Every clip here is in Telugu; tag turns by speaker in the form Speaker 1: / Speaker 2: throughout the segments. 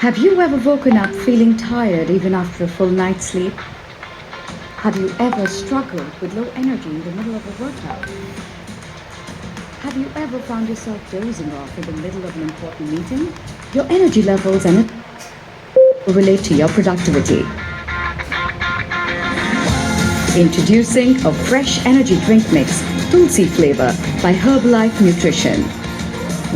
Speaker 1: Have you ever woken up feeling tired even after a full night's sleep? Have you ever struggled with low energy in the middle of a workout? Have you ever found yourself dozing off in the middle of an important meeting? Your energy levels and it relate to your productivity. Introducing a fresh energy drink mix, Tulsi flavor by Herbalife Nutrition.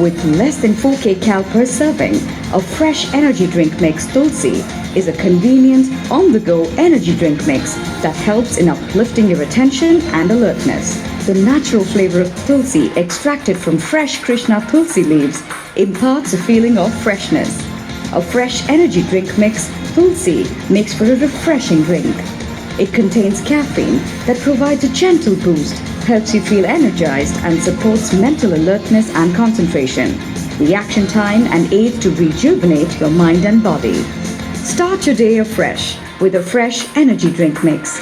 Speaker 1: With less than 4 kcal per serving, a fresh energy drink mix Tulsi is a convenient, on-the-go energy drink mix that helps in uplifting your attention and alertness. The natural flavor of Tulsi extracted from fresh Krishna Tulsi leaves imparts a feeling of freshness. A fresh energy drink mix Tulsi makes for a refreshing drink. It contains caffeine that provides a gentle boost, helps you feel energized and supports mental alertness and concentration, reaction time and aid to rejuvenate your mind and body. Start your day afresh with a fresh energy drink mix.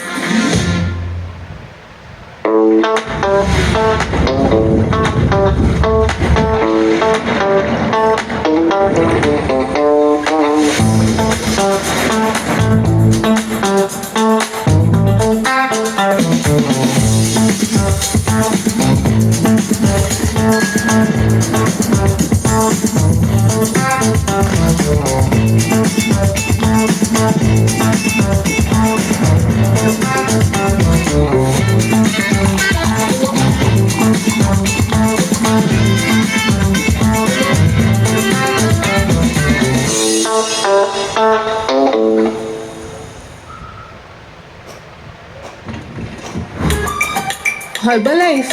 Speaker 2: Herbalife.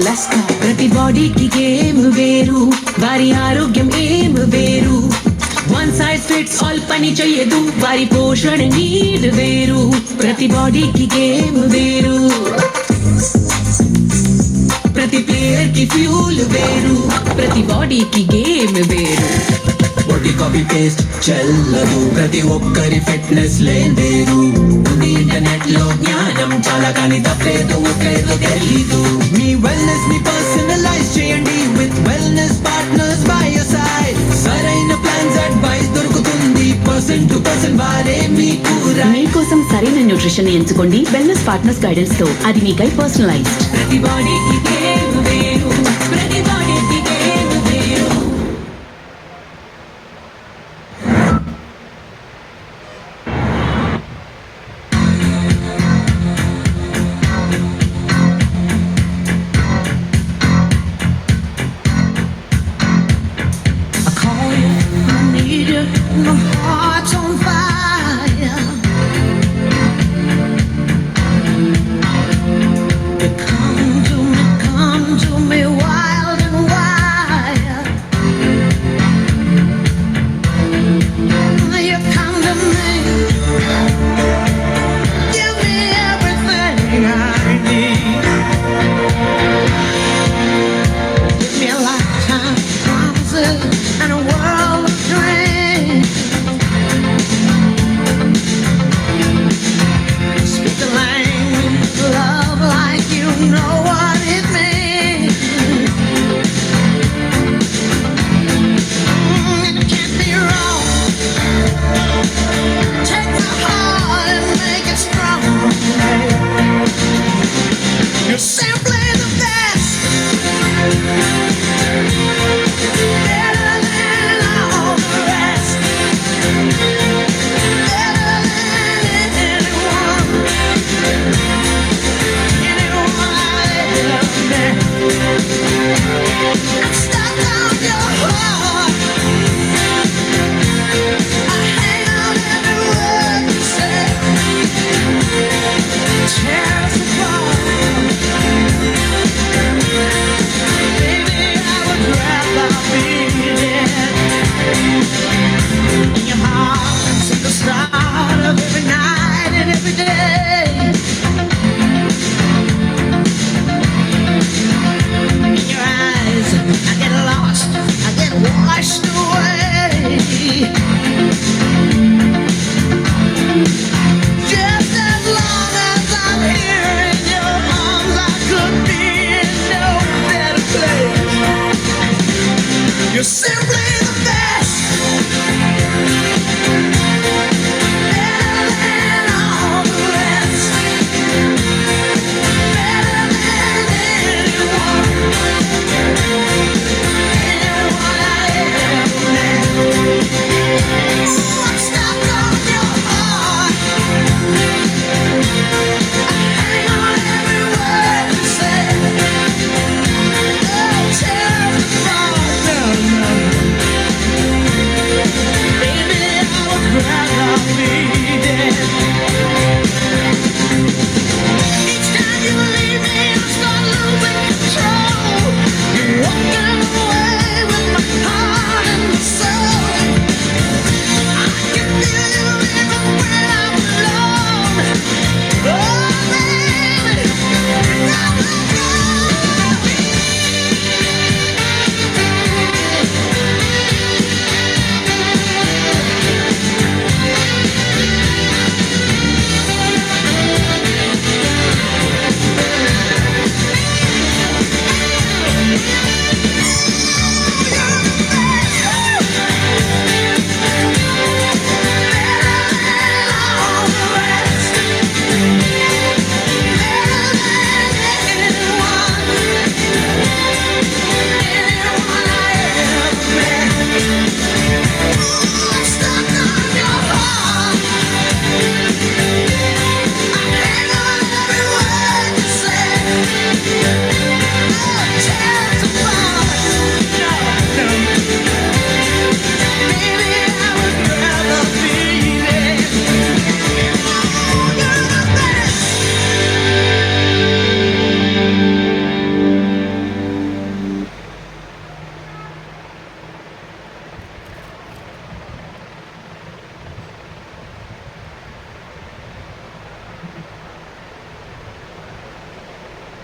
Speaker 3: Let's go. ప్రతి బాడీకి గేమ్ వేరు, వారి ఆరోగ్యం ఏం వేరు. వన్ సైజ్ ఫిట్స్ ఆల్ పని చేయదు, వారి పోషణ నీడ్ వేరు. ప్రతి బాడీకి గేమ్ వేరు, ప్రతి ప్లేయర్ కి ఫ్యూల్ వేరు. ప్రతి బాడీకి గేమ్ వేరు.
Speaker 4: బాడీ కాపీ పేస్ట్ చెల్లదు, ప్రతి ఒక్కరి ఫిట్నెస్ లేదేరు. ఉంది ఇంటర్నెట్ లో జ్ఞానం చాలా, కానీ తప్పేదో ఒకేదో తెలీదు. మీ వెల్నెస్ ని పర్సనలైజ్ చేయండి with wellness partners by your side. సరైన ప్లాన్స్ అడ్వైస్ దొరుకుతుంది, పర్సన్ టు పర్సన్ వారే మీకు.
Speaker 3: మీకోసం సరైన న్యూట్రిషన్ ఎంచుకోండి వెల్నెస్ పార్ట్నర్స్ గైడెన్స్ తో. అది మీకై పర్సనలైజ్డ్. ప్రతి బాడీకి గేమ్ వేరు, ప్రతి బాడీకి గేమ్ వేరు.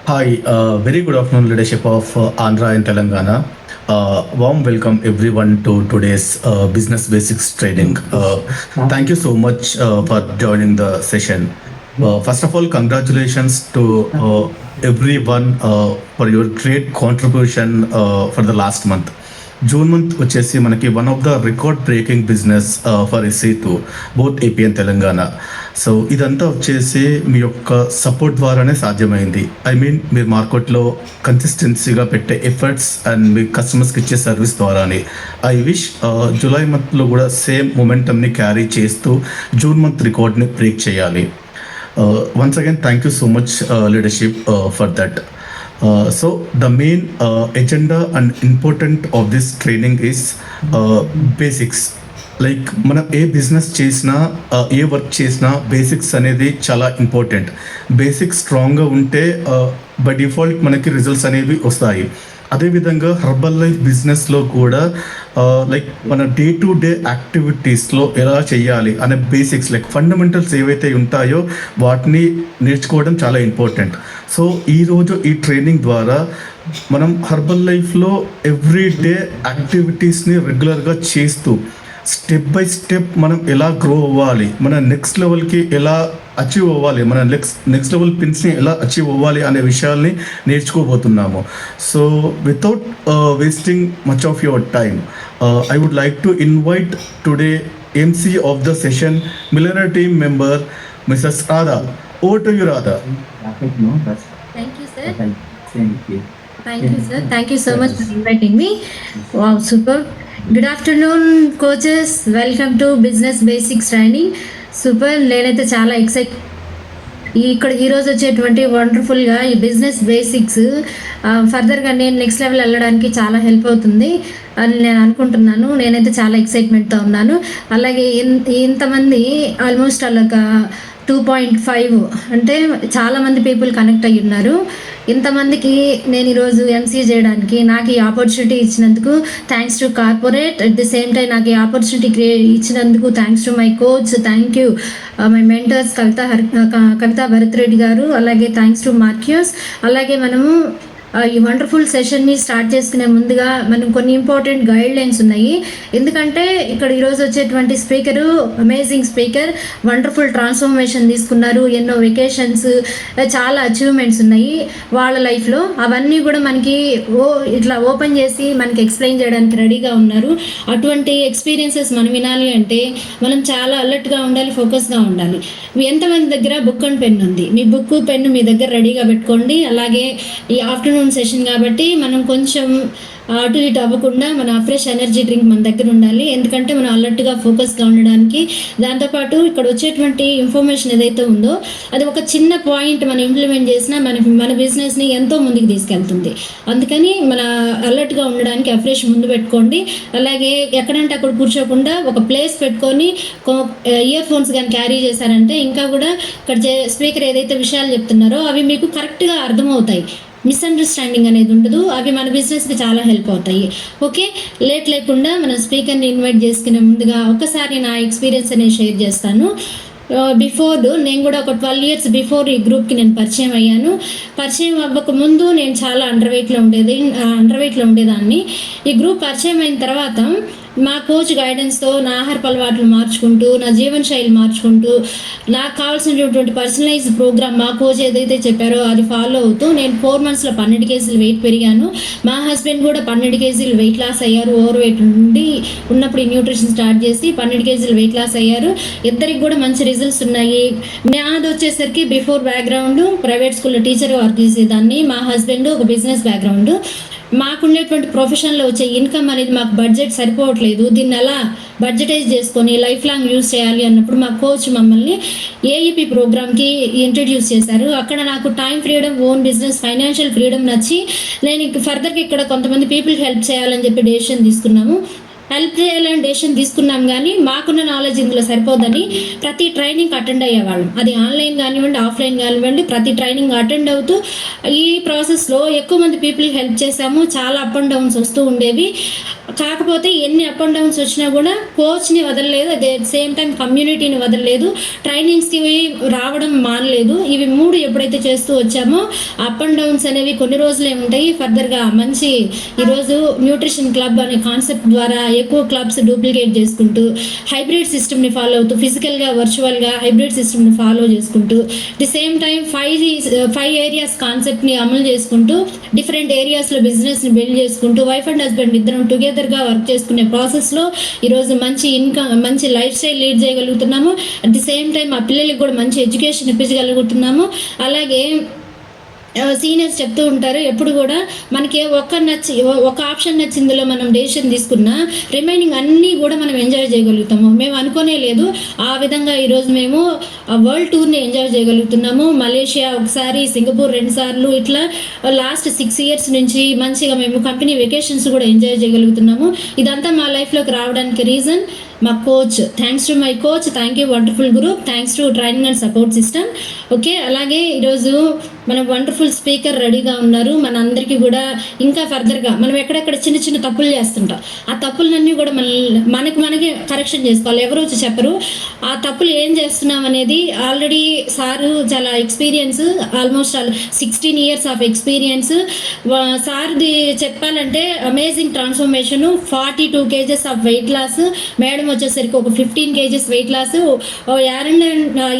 Speaker 2: Hi, very good afternoon, leadership of Andhra and Telangana. Warm welcome everyone to today's business basics training. Thank you so much for joining the session. First of all, congratulations to everyone for your great contribution for the last month. June month వచ్చేసి మనకి one of the record breaking business for SE2 both AP and Telangana. So ఇదంతా వచ్చేసి మీ యొక్క సపోర్ట్ ద్వారానే సాధ్యమైంది. ఐ మీన్ మీరు మార్కెట్లో కన్సిస్టెన్సీగా పెట్టే ఎఫర్ట్స్ అండ్ మీ కస్టమర్స్కి ఇచ్చే సర్వీస్ ద్వారానే. ఐ విష్ జూలై మంత్లో కూడా సేమ్ మొమెంటమ్ని క్యారీ చేస్తూ జూన్ మంత్ రికార్డ్ని బ్రేక్ చేయాలి. Once again thank you so much leadership for that. So the main agenda and important of this training is basics. Like మనం ఏ బిజినెస్ చేసినా ఏ వర్క్ చేసినా బేసిక్స్ అనేది చాలా ఇంపార్టెంట్. బేసిక్స్ స్ట్రాంగ్గా ఉంటే బై డిఫాల్ట్ మనకి రిజల్ట్స్ అనేవి వస్తాయి. అదేవిధంగా హర్బల్ లైఫ్ బిజినెస్లో కూడా లైక్ మన డే టు డే యాక్టివిటీస్లో ఎలా చేయాలి అనే బేసిక్స్ లైక్ ఫండమెంటల్స్ ఏవైతే ఉంటాయో వాటిని నేర్చుకోవడం చాలా ఇంపార్టెంట్. సో ఈరోజు ఈ ట్రైనింగ్ ద్వారా మనం హర్బల్ లైఫ్లో ఎవ్రీ డే యాక్టివిటీస్ని రెగ్యులర్గా చేస్తూ స్టెప్ బై స్టెప్ మనం ఎలా గ్రో అవ్వాలి, మన నెక్స్ట్ లెవెల్కి ఎలా అచీవ్ అవ్వాలి, మన నెక్స్ట్ లెవెల్ పిన్స్ని ఎలా అచీవ్ అవ్వాలి అనే విషయాల్ని నేర్చుకోబోతున్నాము. So without wasting much of your time, I would like to invite today MC of the session, millionaire team member Mrs Radha. Over to you Radha.
Speaker 5: Thank you, sir. Thank you, sir. Thank you so much for inviting me. Wow, super. Good afternoon, coaches. Welcome to Business Basics Training. Super. నేనైతే చాలా ఇక్కడ ఈరోజు వచ్చేటువంటి వండర్ఫుల్గా ఈ బిజినెస్ బేసిక్స్ ఫర్దర్గా నేను నెక్స్ట్ లెవెల్ వెళ్ళడానికి చాలా హెల్ప్ అవుతుంది అని నేను అనుకుంటున్నాను. నేనైతే చాలా ఎక్సైట్మెంట్తో ఉన్నాను. అలాగే ఇంతమంది ఆల్మోస్ట్ ఒక 2.5 అంటే చాలామంది పీపుల్ కనెక్ట్ అయ్యి ఉన్నారు. ఇంతమందికి నేను ఈరోజు ఎంసీఏ చేయడానికి నాకు ఈ ఆపర్చునిటీ ఇచ్చినందుకు thanks to corporate. At the same time నాకు ఈ ఆపర్చునిటీ ఇచ్చినందుకు thanks to my coach, thank you my mentors Kavita Bharat Reddy garu, అలాగే థ్యాంక్స్ టు మార్క్యూస్. అలాగే మనము ఈ వండర్ఫుల్ సెషన్ని స్టార్ట్ చేసుకునే ముందుగా మనం కొన్ని ఇంపార్టెంట్ గైడ్ లైన్స్ ఉన్నాయి. ఎందుకంటే ఇక్కడ ఈరోజు వచ్చేటువంటి speaker amazing speaker, wonderful transformation తీసుకున్నారు, ఎన్నో వెకేషన్స్, చాలా అచీవ్మెంట్స్ ఉన్నాయి వాళ్ళ లైఫ్లో. అవన్నీ కూడా మనకి ఇట్లా ఓపెన్ చేసి మనకి ఎక్స్ప్లెయిన్ చేయడానికి రెడీగా ఉన్నారు. అటువంటి ఎక్స్పీరియన్సెస్ మనం వినాలి అంటే మనం చాలా అలర్ట్గా ఉండాలి, ఫోకస్గా ఉండాలి. ఎంతమంది దగ్గర బుక్ అండ్ పెన్ ఉంది? మీ బుక్ పెన్ను మీ దగ్గర రెడీగా పెట్టుకోండి. అలాగే ఈ ఆఫ్టర్నూన్ సెషన్ కాబట్టి మనం కొంచెం అటు ఇటు అవ్వకుండా మన ఫ్రెష్ ఎనర్జీ డ్రింక్ మన దగ్గర ఉండాలి. ఎందుకంటే మనం అలర్ట్గా ఫోకస్గా ఉండడానికి. దాంతోపాటు ఇక్కడ వచ్చేటువంటి ఇన్ఫర్మేషన్ ఏదైతే ఉందో అది ఒక చిన్న పాయింట్ మనం ఇంప్లిమెంట్ చేసినా మన బిజినెస్ని ఎంతో ముందుకు తీసుకెళ్తుంది. అందుకని మన అలర్ట్గా ఉండడానికి ఫ్రెష్ ముందు పెట్టుకోండి. అలాగే ఎక్కడంటే అక్కడ కూర్చోకుండా ఒక ప్లేస్ పెట్టుకొని ఇయర్ ఫోన్స్ కానీ క్యారీ చేశారంటే ఇంకా కూడా ఇక్కడ స్పీకర్ ఏదైతే విషయాలు చెప్తున్నారో అవి మీకు కరెక్ట్గా అర్థమవుతాయి. మిస్అండర్స్టాండింగ్ అనేది ఉండదు. అవి మన బిజినెస్కి చాలా హెల్ప్ అవుతాయి. ఓకే, లేట్ లేకుండా మన స్పీకర్ని ఇన్వైట్ చేసుకునే ముందుగా ఒకసారి నా ఎక్స్పీరియన్స్ అనేది షేర్ చేస్తాను. బిఫోర్ నేను కూడా ఒక 12 years బిఫోర్ ఈ గ్రూప్కి నేను పరిచయం అయ్యాను. పరిచయం అవ్వక ముందు నేను చాలా అండర్ వెయిట్లో ఉండేదాన్ని. ఈ గ్రూప్ పరిచయం అయిన తర్వాత మా కోచ్ గైడెన్స్తో నా ఆహారపు అలవాట్లు మార్చుకుంటూ, నా జీవన శైలి మార్చుకుంటూ, నాకు కావాల్సినటువంటి పర్సనలైజ్డ్ ప్రోగ్రామ్ మా కోచ్ ఏదైతే చెప్పారో అది ఫాలో అవుతూ నేను 4 monthsలో 12 kgs వెయిట్ పెరిగాను. మా హస్బెండ్ కూడా 12 kgs వెయిట్ లాస్ అయ్యారు. ఓవర్ వెయిట్ నుండి ఉన్నప్పుడు ఈ న్యూట్రిషన్ స్టార్ట్ చేసి 12 kgs వెయిట్ లాస్ అయ్యారు. ఇద్దరికి కూడా మంచి రిజల్ట్స్ ఉన్నాయి. నాది వచ్చేసరికి బిఫోర్ బ్యాక్గ్రౌండ్ ప్రైవేట్ స్కూల్లో టీచర్గా వర్క్ చేసేదాన్ని. మా హస్బెండ్ ఒక బిజినెస్ బ్యాక్గ్రౌండ్. మాకుండేటువంటి ప్రొఫెషన్లో వచ్చే ఇన్కమ్ అనేది మాకు బడ్జెట్ సరిపోవట్లేదు. దీన్ని ఎలా బడ్జెటైజ్ చేసుకొని లైఫ్ లాంగ్ యూజ్ చేయాలి అన్నప్పుడు మా కోచ్ మమ్మల్ని ఏఈపీ ప్రోగ్రామ్కి ఇంట్రడ్యూస్ చేశారు. అక్కడ నాకు time freedom, own business, financial freedom నచ్చి నేను ఫర్దర్గా ఇక్కడ కొంతమంది పీపుల్కి హెల్ప్ చేయాలని చెప్పి డెసిషన్ తీసుకున్నాము. హెల్ప్ చేయాలని డెసిషన్ తీసుకున్నాం కానీ మాకున్న నాలెడ్జ్ ఇందులో సరిపోదని ప్రతి ట్రైనింగ్ అటెండ్ అయ్యేవాళ్ళం. అది ఆన్లైన్ కానివ్వండి, ఆఫ్లైన్ కానివ్వండి, ప్రతి ట్రైనింగ్ అటెండ్ అవుతూ ఈ ప్రాసెస్లో ఎక్కువ మంది పీపుల్కి హెల్ప్ చేశాము. చాలా అప్ అండ్ డౌన్స్ వస్తూ ఉండేవి. కాకపోతే ఎన్ని అప్ అండ్ డౌన్స్ వచ్చినా కూడా కోచ్ని వదలలేదు, అదే సేమ్ టైం కమ్యూనిటీని వదలలేదు, ట్రైనింగ్స్కి రావడం మానలేదు. ఇవి 3 ఎప్పుడైతే చేస్తూ వచ్చామో అప్ అండ్ డౌన్స్ అనేవి కొన్ని రోజులే ఉంటాయి. ఫర్దర్గా మంచి ఈరోజు న్యూట్రిషన్ క్లబ్ అనే కాన్సెప్ట్ ద్వారా ఎక్కువ క్లబ్స్ డూప్లికేట్ చేసుకుంటూ హైబ్రిడ్ సిస్టమ్ని ఫాలో అవుతూ ఫిజికల్గా వర్చువల్గా హైబ్రిడ్ సిస్టమ్ని ఫాలో చేసుకుంటూ ది సేమ్ టైం 5 ఏరియాస్ కాన్సెప్ట్ని అమలు చేసుకుంటూ డిఫరెంట్ ఏరియాస్లో బిజినెస్ని బిల్డ్ చేసుకుంటూ వైఫ్ అండ్ హస్బెండ్ ఇద్దరం టుగెదర్గా వర్క్ చేసుకునే ప్రాసెస్లో ఈరోజు మంచి ఇన్కమ్, మంచి లైఫ్ స్టైల్ లీడ్ చేయగలుగుతున్నాము. అట్ ది సేమ్ టైం మా పిల్లలకి కూడా మంచి ఎడ్యుకేషన్ ఇప్పించగలుగుతున్నాము. అలాగే సీనియర్స్ చెప్తూ ఉంటారు ఎప్పుడు కూడా మనకి ఒక ఆప్షన్ నచ్చిందిలో మనం డెసిషన్ తీసుకున్నా రిమైనింగ్ అన్నీ కూడా మనం ఎంజాయ్ చేయగలుగుతాము. మేము అనుకోనే లేదు, ఆ విధంగా ఈరోజు మేము వరల్డ్ టూర్ని ఎంజాయ్ చేయగలుగుతున్నాము. మలేషియా ఒకసారి, సింగపూర్ 2 సార్లు, ఇట్లా లాస్ట్ 6 ఇయర్స్ నుంచి మంచిగా మేము కంపెనీ వెకేషన్స్ కూడా ఎంజాయ్ చేయగలుగుతున్నాము. ఇదంతా మా లైఫ్లోకి రావడానికి రీజన్ మా coach. Thanks to my coach, thank you wonderful group, thanks to training and support system. Okay, అలాగే ఈరోజు మన వండర్ఫుల్ స్పీకర్ రెడీగా ఉన్నారు. మన అందరికీ కూడా ఇంకా ఫర్దర్గా మనం ఎక్కడెక్కడ చిన్న చిన్న తప్పులు చేస్తుంటాం, ఆ తప్పులన్నీ కూడా మనకి కరెక్షన్ చేసుకోవాలి. ఎవరు వచ్చి చెప్పరు ఆ తప్పులు ఏం చేస్తున్నాం అనేది. ఆల్రెడీ సారు చాలా experience, almost 16 years of experience. సార్ది చెప్పాలంటే amazing transformation. 42 kgs of weight loss, madam వచ్చేసరికి ఒక 15 kgs వెయిట్ లాస్.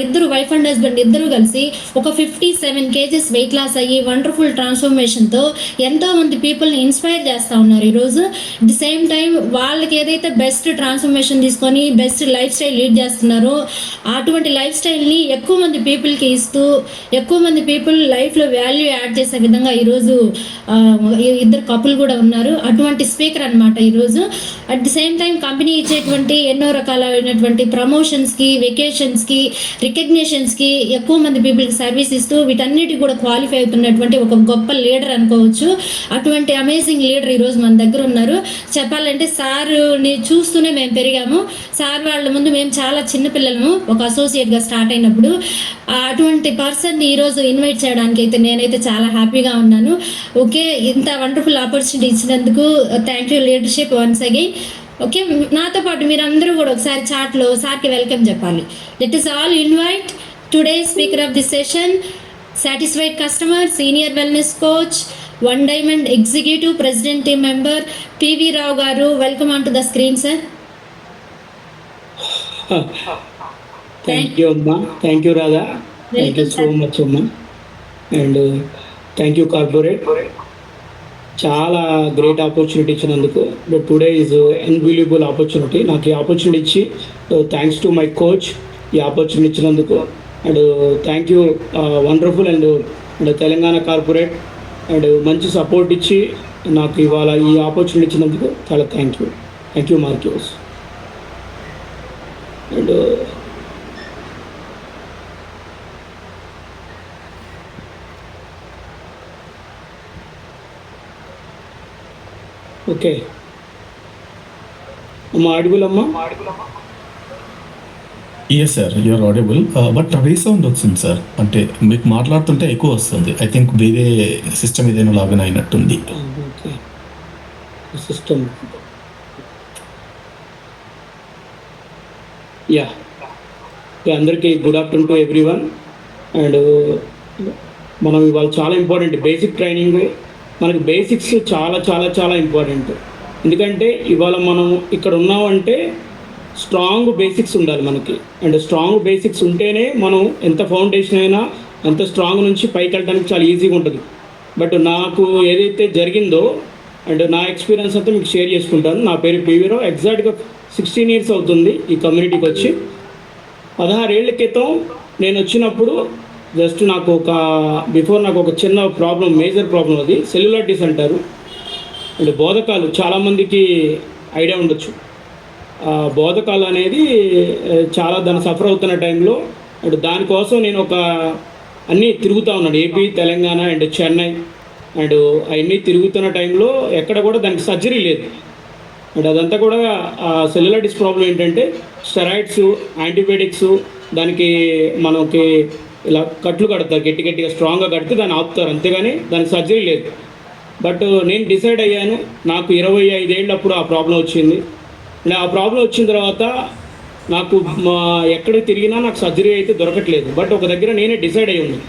Speaker 5: ఇద్దరు వైఫ్ అండ్ హస్బెండ్ ఇద్దరు కలిసి ఒక 57 kgs వెయిట్ లాస్ అయ్యి వండర్ఫుల్ ట్రాన్స్ఫర్మేషన్తో ఎంతోమంది పీపుల్ని ఇన్స్పైర్ చేస్తూ ఉన్నారు ఈరోజు. ది సేమ్ టైం వాళ్ళకి ఏదైతే బెస్ట్ ట్రాన్స్ఫర్మేషన్ తీసుకొని బెస్ట్ లైఫ్ స్టైల్ లీడ్ చేస్తున్నారో అటువంటి లైఫ్ స్టైల్ని ఎక్కువ మంది పీపుల్కి ఇస్తూ ఎక్కువ మంది పీపుల్ లైఫ్లో వాల్యూ యాడ్ చేసే విధంగా ఈరోజు ఇద్దరు కపుల్ కూడా ఉన్నారు. అటువంటి స్పీకర్ అనమాట ఈరోజు. At the same time company ఇచ్చేటువంటి ఎన్నో రకాలైనటువంటి ప్రమోషన్స్కి, వెకేషన్స్కి, రికగ్నిషన్స్కి ఎక్కువ మంది పీపుల్కి సర్వీస్ ఇస్తూ వీటన్నిటికి కూడా క్వాలిఫై అవుతున్నటువంటి ఒక గొప్ప లీడర్ అనుకోవచ్చు. అటువంటి అమేజింగ్ లీడర్ ఈరోజు మన దగ్గర ఉన్నారు. చెప్పాలంటే సార్ని చూస్తూనే మేము పెరిగాము. సార్ వాళ్ళ ముందు మేము చాలా చిన్నపిల్లలము ఒక అసోసియేట్గా స్టార్ట్ అయినప్పుడు. అటువంటి పర్సన్ని ఈరోజు ఇన్వైట్ చేయడానికి అయితే నేనైతే చాలా హ్యాపీగా ఉన్నాను. ఓకే, ఇంత వండర్ఫుల్ ఆపర్చునిటీ ఇచ్చినందుకు thank you leadership once again. Okay, నాతో పాటు మీరందరూ కూడా ఒకసారి చాట్లో సార్కి వెల్కమ్ చెప్పాలి. Let us all invite today's speaker of this session, satisfied customer, senior wellness coach, One Diamond executive president team member PV Rao garu. Welcome onto the screen, sir.
Speaker 6: Thank you, Amma. Thank you, Radha. Thank you so much, Amma. And thank you, corporate. చాలా గ్రేట్ ఆపర్చునిటీ ఇచ్చినందుకు. But today is unbelievable opportunity. నాకు ఈ ఆపర్చునిటీ ఇచ్చి థ్యాంక్స్ టు మై కోచ్ ఈ ఆపర్చునిటీ ఇచ్చినందుకు. And thank you wonderful and Telangana corporate and మంచి సపోర్ట్ ఇచ్చి నాకు ఇవాళ ఈ ఆపర్చునిటీ ఇచ్చినందుకు చాలా థ్యాంక్ యూ మార్క్యూస్. అండ్ ఓకే అమ్మ, ఆడిబుల్ అమ్మా?
Speaker 2: Yes sir, you are audible. But resound వచ్చింది సార్, అంటే మీకు మాట్లాడుతుంటే ఎక్కువ వస్తుంది. ఐ థింక్ వేరే సిస్టమ్ ఏదైనా లాగిన్ అయినట్టుంది.
Speaker 6: Okay, system. యా, అందరికీ good afternoon to everyone. And మనం ఇవాళ చాలా ఇంపార్టెంట్ బేసిక్ ట్రైనింగ్. మనకి బేసిక్స్ చాలా చాలా చాలా ఇంపార్టెంట్. ఎందుకంటే ఇవాళ మనం ఇక్కడ ఉన్నామంటే స్ట్రాంగ్ బేసిక్స్ ఉండాలి మనకి. అండ్ స్ట్రాంగ్ బేసిక్స్ ఉంటేనే మనం ఎంత ఫౌండేషన్ అయినా ఎంత స్ట్రాంగ్ నుంచి పైకి వెళ్ళడానికి చాలా ఈజీగా ఉంటుంది. బట్ నాకు ఏదైతే జరిగిందో అండ్ నా ఎక్స్పీరియన్స్ అంతా మీకు షేర్ చేసుకుంటాను. నా పేరు PV రావు. ఎగ్జాక్ట్గా 16 ఇయర్స్ అవుతుంది ఈ కమ్యూనిటీకి వచ్చి. 16 ఏళ్ల క్రితం నేను వచ్చినప్పుడు జస్ట్ నాకు ఒక చిన్న ప్రాబ్లం, మేజర్ ప్రాబ్లం, అది సెల్యులైటిస్ అంటారు. అండ్ బోధకాలు చాలామందికి ఐడియా ఉండొచ్చు. బోధకాలు అనేది చాలా దాన్ని సఫర్ అవుతున్న టైంలో అండ్ దానికోసం నేను అన్నీ తిరుగుతూ ఉన్నాను. AP, Telangana and Chennai and అవన్నీ తిరుగుతున్న టైంలో ఎక్కడ కూడా దానికి సర్జరీ లేదు. అండ్ అదంతా కూడా సెల్యులైటిస్ ప్రాబ్లం ఏంటంటే స్టెరాయిడ్స్, యాంటీబయాటిక్స్, దానికి మనకి ఇలా కట్లు కడతారు, గట్టిగా స్ట్రాంగ్గా కడితే దాన్ని ఆపుతారు, అంతేగాని దానికి సర్జరీ లేదు. బట్ నేను డిసైడ్ అయ్యాను, నాకు 25 ఏళ్ళప్పుడు ఆ ప్రాబ్లం వచ్చింది. అండ్ ఆ ప్రాబ్లం వచ్చిన తర్వాత నాకు ఎక్కడ తిరిగినా నాకు సర్జరీ అయితే దొరకట్లేదు. బట్ ఒక దగ్గర నేనే డిసైడ్ అయ్యి ఉన్నాను.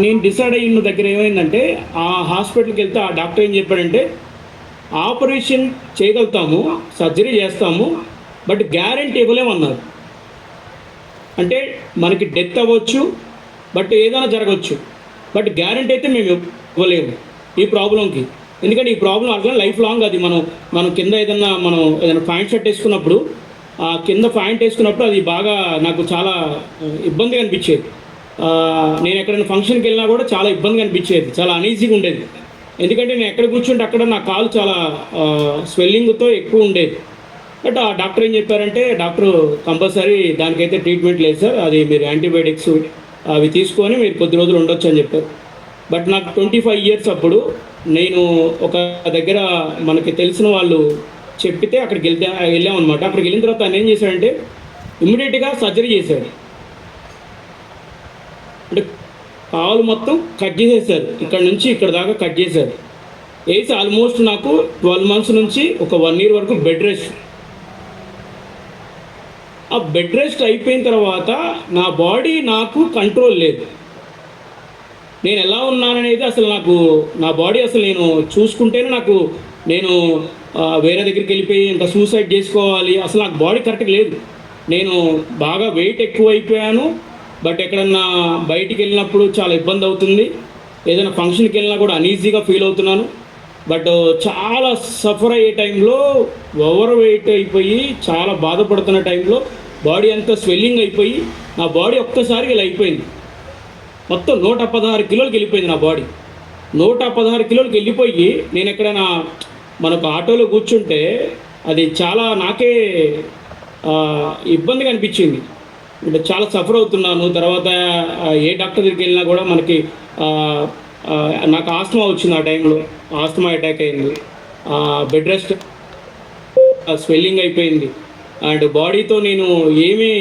Speaker 6: నేను డిసైడ్ అయిన దగ్గర ఏమైందంటే, ఆ హాస్పిటల్కి వెళ్తే ఆ డాక్టర్ ఏం చెప్పాడంటే, ఆపరేషన్ చేయగలుగుతాము, సర్జరీ చేస్తాము, బట్ గ్యారెంటీ ఇవ్వలేమన్నారు. అంటే మనకి డెత్ అవ్వచ్చు, బట్ ఏదైనా జరగవచ్చు, బట్ గ్యారెంటీ అయితే మేము ఇవ్వలేము ఈ ప్రాబ్లంకి. ఎందుకంటే ఈ ప్రాబ్లం అట్లా లైఫ్ లాంగ్ అది మనం కింద ఏదైనా ప్యాంట్ షర్ట్ వేసుకున్నప్పుడు, ఆ కింద ప్యాంట్ వేసుకున్నప్పుడు అది బాగా నాకు చాలా ఇబ్బందిగా అనిపించేది. నేను ఎక్కడైనా ఫంక్షన్కి వెళ్ళినా కూడా చాలా ఇబ్బందిగా అనిపించేది, చాలా అనీజీగా ఉండేది. ఎందుకంటే నేను ఎక్కడ కూర్చుంటే అక్కడ నా కాలు చాలా స్వెల్లింగ్తో ఎక్కువ ఉండేది. బట్ ఆ డాక్టర్ ఏం చెప్పారంటే, డాక్టర్ కంపల్సరీ దానికైతే ట్రీట్మెంట్ లేదు సార్, అది మీరు యాంటీబయాటిక్స్ అవి తీసుకొని మీరు కొద్ది రోజులు ఉండొచ్చు అని చెప్పారు. బట్ నాకు 25 ఇయర్స్ అప్పుడు నేను ఒక దగ్గర మనకి తెలిసిన వాళ్ళు చెప్పితే అక్కడికి వెళ్ళామన్నమాట. అక్కడికి వెళ్ళిన తర్వాత ఆయన ఏం చేశాడంటే ఇమ్మీడియట్గా సర్జరీ చేశాడు. అంటే కాలు మొత్తం కట్ చేసేసారు, ఇక్కడ నుంచి ఇక్కడ దాకా కట్ చేశారు. వేసి ఆల్మోస్ట్ నాకు 12 months నుంచి ఒక 1 year వరకు బెడ్ రెస్ట్. ఆ బెడ్ రెస్ట్ అయిపోయిన తర్వాత నా బాడీ నాకు కంట్రోల్ లేదు. నేను ఎలా ఉన్నాననేది అసలు నా బాడీ అసలు నేను చూసుకుంటేనే నేను వేరే దగ్గరికి వెళ్ళిపోయి ఇంకా సూసైడ్ చేసుకోవాలి, అసలు నాకు బాడీ కరెక్ట్గా లేదు. నేను బాగా వెయిట్ ఎక్కువ అయిపోయాను. బట్ ఎక్కడన్నా బయటికి వెళ్ళినప్పుడు చాలా ఇబ్బంది అవుతుంది, ఏదైనా ఫంక్షన్కి వెళ్ళినా కూడా అనీజీగా ఫీల్ అవుతున్నాను. బట్ చాలా సఫర్ అయ్యే టైంలో, ఓవర్ వెయిట్ అయిపోయి చాలా బాధపడుతున్న టైంలో బాడీ అంతా స్వెల్లింగ్ అయిపోయి నా బాడీ ఒక్కసారి ఇలా అయిపోయింది. మొత్తం 116 కిలోలకి వెళ్ళిపోయింది నా బాడీ. 116 కిలోలకి వెళ్ళిపోయి నేను ఎక్కడైనా మనకు ఆటోలో కూర్చుంటే అది చాలా నాకే ఇబ్బందిగా అనిపించింది. అంటే చాలా సఫర్ అవుతున్నాను. తర్వాత ఏ డాక్టర్ దగ్గరికి వెళ్ళినా కూడా మనకి నాకు ఆస్తమా వచ్చింది. ఆ టైంలో ఆస్తమా అటాక్ అయింది. బెడ్ రెస్ట్, స్వెల్లింగ్ అయిపోయింది. అండ్ బాడీతో నేను ఏమీ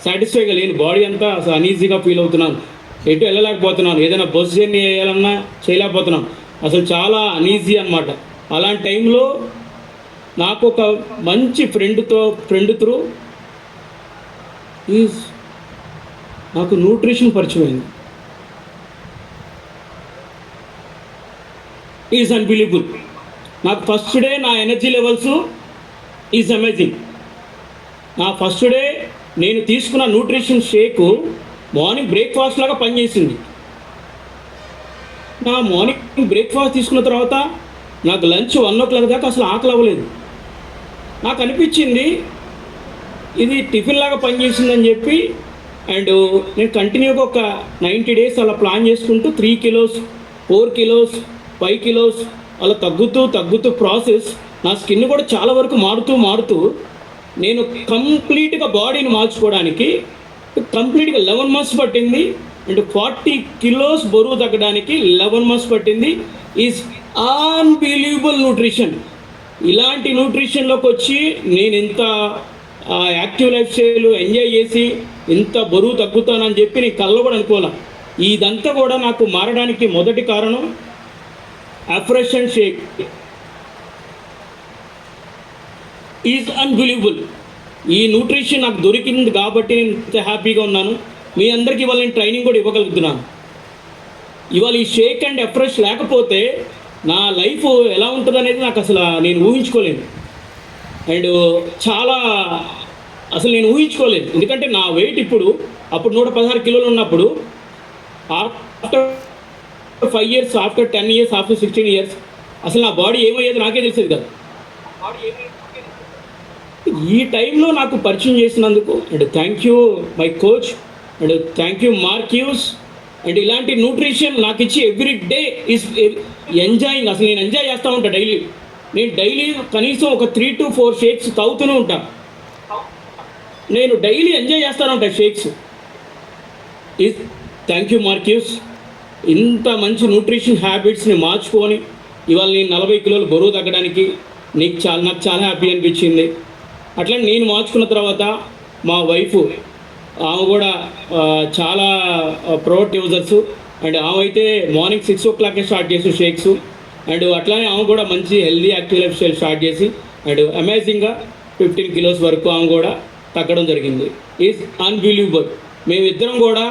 Speaker 6: సాటిస్ఫైగా లేను, బాడీ అంతా అసలు అనీజీగా ఫీల్ అవుతున్నాను, ఎటు వెళ్ళలేకపోతున్నాను, ఏదైనా బస్ జర్నీ చేయాలన్నా చేయలేకపోతున్నాను, అసలు చాలా అనీజీ అనమాట. అలాంటి టైంలో నాకు ఒక మంచి ఫ్రెండ్ త్రూ నాకు న్యూట్రిషన్ పరిచయం అయింది. Is unbelievable. నాకు ఫస్ట్ డే నా ఎనర్జీ లెవెల్స్ ఈజ్ అమేజింగ్. నా ఫస్ట్ డే నేను తీసుకున్న న్యూట్రిషన్ షేక్ మార్నింగ్ బ్రేక్ఫాస్ట్ లాగా పనిచేసింది. నా మార్నింగ్ బ్రేక్ఫాస్ట్ తీసుకున్న తర్వాత నాకు లంచ్ 1 o'clock దాకా అసలు ఆకలి అవ్వలేదు. నాకు అనిపించింది ఇది టిఫిన్ లాగా పనిచేసిందని చెప్పి. అండ్ నేను కంటిన్యూగా ఒక 90 days అలా ప్లాన్ చేసుకుంటూ 3 kilos, 4 kilos, 5 kilos అలా తగ్గుతూ ప్రాసెస్. నా స్కిన్ కూడా చాలా వరకు మారుతూ నేను కంప్లీట్గా బాడీని మార్చుకోవడానికి కంప్లీట్గా 11 months పట్టింది. అండ్ 40 kilos బరువు తగ్గడానికి 11 months పట్టింది. Is unbelievable nutrition. ఇలాంటి న్యూట్రిషన్లోకి వచ్చి నేను ఇంత యాక్టివ్ లైఫ్ స్టైల్ ఎంజాయ్ చేసి ఇంత బరువు తగ్గుతానని చెప్పి నేను కళ్ళలో కూడా అనుకోలే. ఇదంతా కూడా నాకు మారడానికి మొదటి కారణం అఫ్రెషన్ షేక్. Is unbelievable. ఈ న్యూట్రిషన్ నాకు దొరికింది కాబట్టి నేను ఇంత హ్యాపీగా ఉన్నాను. మీ అందరికీ ఇవాళ నేను ట్రైనింగ్ కూడా ఇవ్వగలుగుతున్నాను. ఇవాళ ఈ షేక్ అండ్ అఫ్రెష్ లేకపోతే నా లైఫ్ ఎలా ఉంటుంది అనేది నాకు అసలు నేను ఊహించుకోలేను. అండ్ చాలా అసలు నేను ఊహించుకోలేదు. ఎందుకంటే నా వెయిట్ అప్పుడు 116 kilos ఉన్నప్పుడు after 5 years, after 10 years, after 16 years అసలు నా బాడీ ఏమయ్యేది నాకే తెలిసేది కదా. ఈ టైంలో నాకు పరిచయం చేసినందుకు and thank you my coach and thank you మార్క్యూస్. And ఇలాంటి న్యూట్రిషన్ నాకు ఇచ్చి ఎవ్రీ డే ఈజ్ ఎంజాయింగ్. అసలు నేను ఎంజాయ్ చేస్తూ ఉంటాను డైలీ. నేను డైలీ కనీసం ఒక 3 to 4 shakes తాగుతూనే ఉంటాను. నేను డైలీ ఎంజాయ్ చేస్తూనే ఉంటాను షేక్స్. Thank you మార్క్యూస్. ఇంత మంచి న్యూట్రిషన్ హ్యాబిట్స్ని మార్చుకొని ఇవాళ నేను 40 kilos బరువు తగ్గడానికి నాకు చాలా హ్యాపీ అనిపించింది. అట్లా నేను మార్చుకున్న తర్వాత మా వైఫ్ ఆమె కూడా చాలా ప్రోడక్ట్ యూజర్స్. అండ్ ఆమె అయితే మార్నింగ్ 6 o'clock స్టార్ట్ చేసి షేక్స్. అండ్ అట్లానే ఆమె కూడా మంచి healthy active life style start చేసి అండ్ అమేజింగ్గా 15 kilos వరకు ఆమె కూడా తగ్గడం జరిగింది. Is unbelievable. మేమిద్దరం కూడా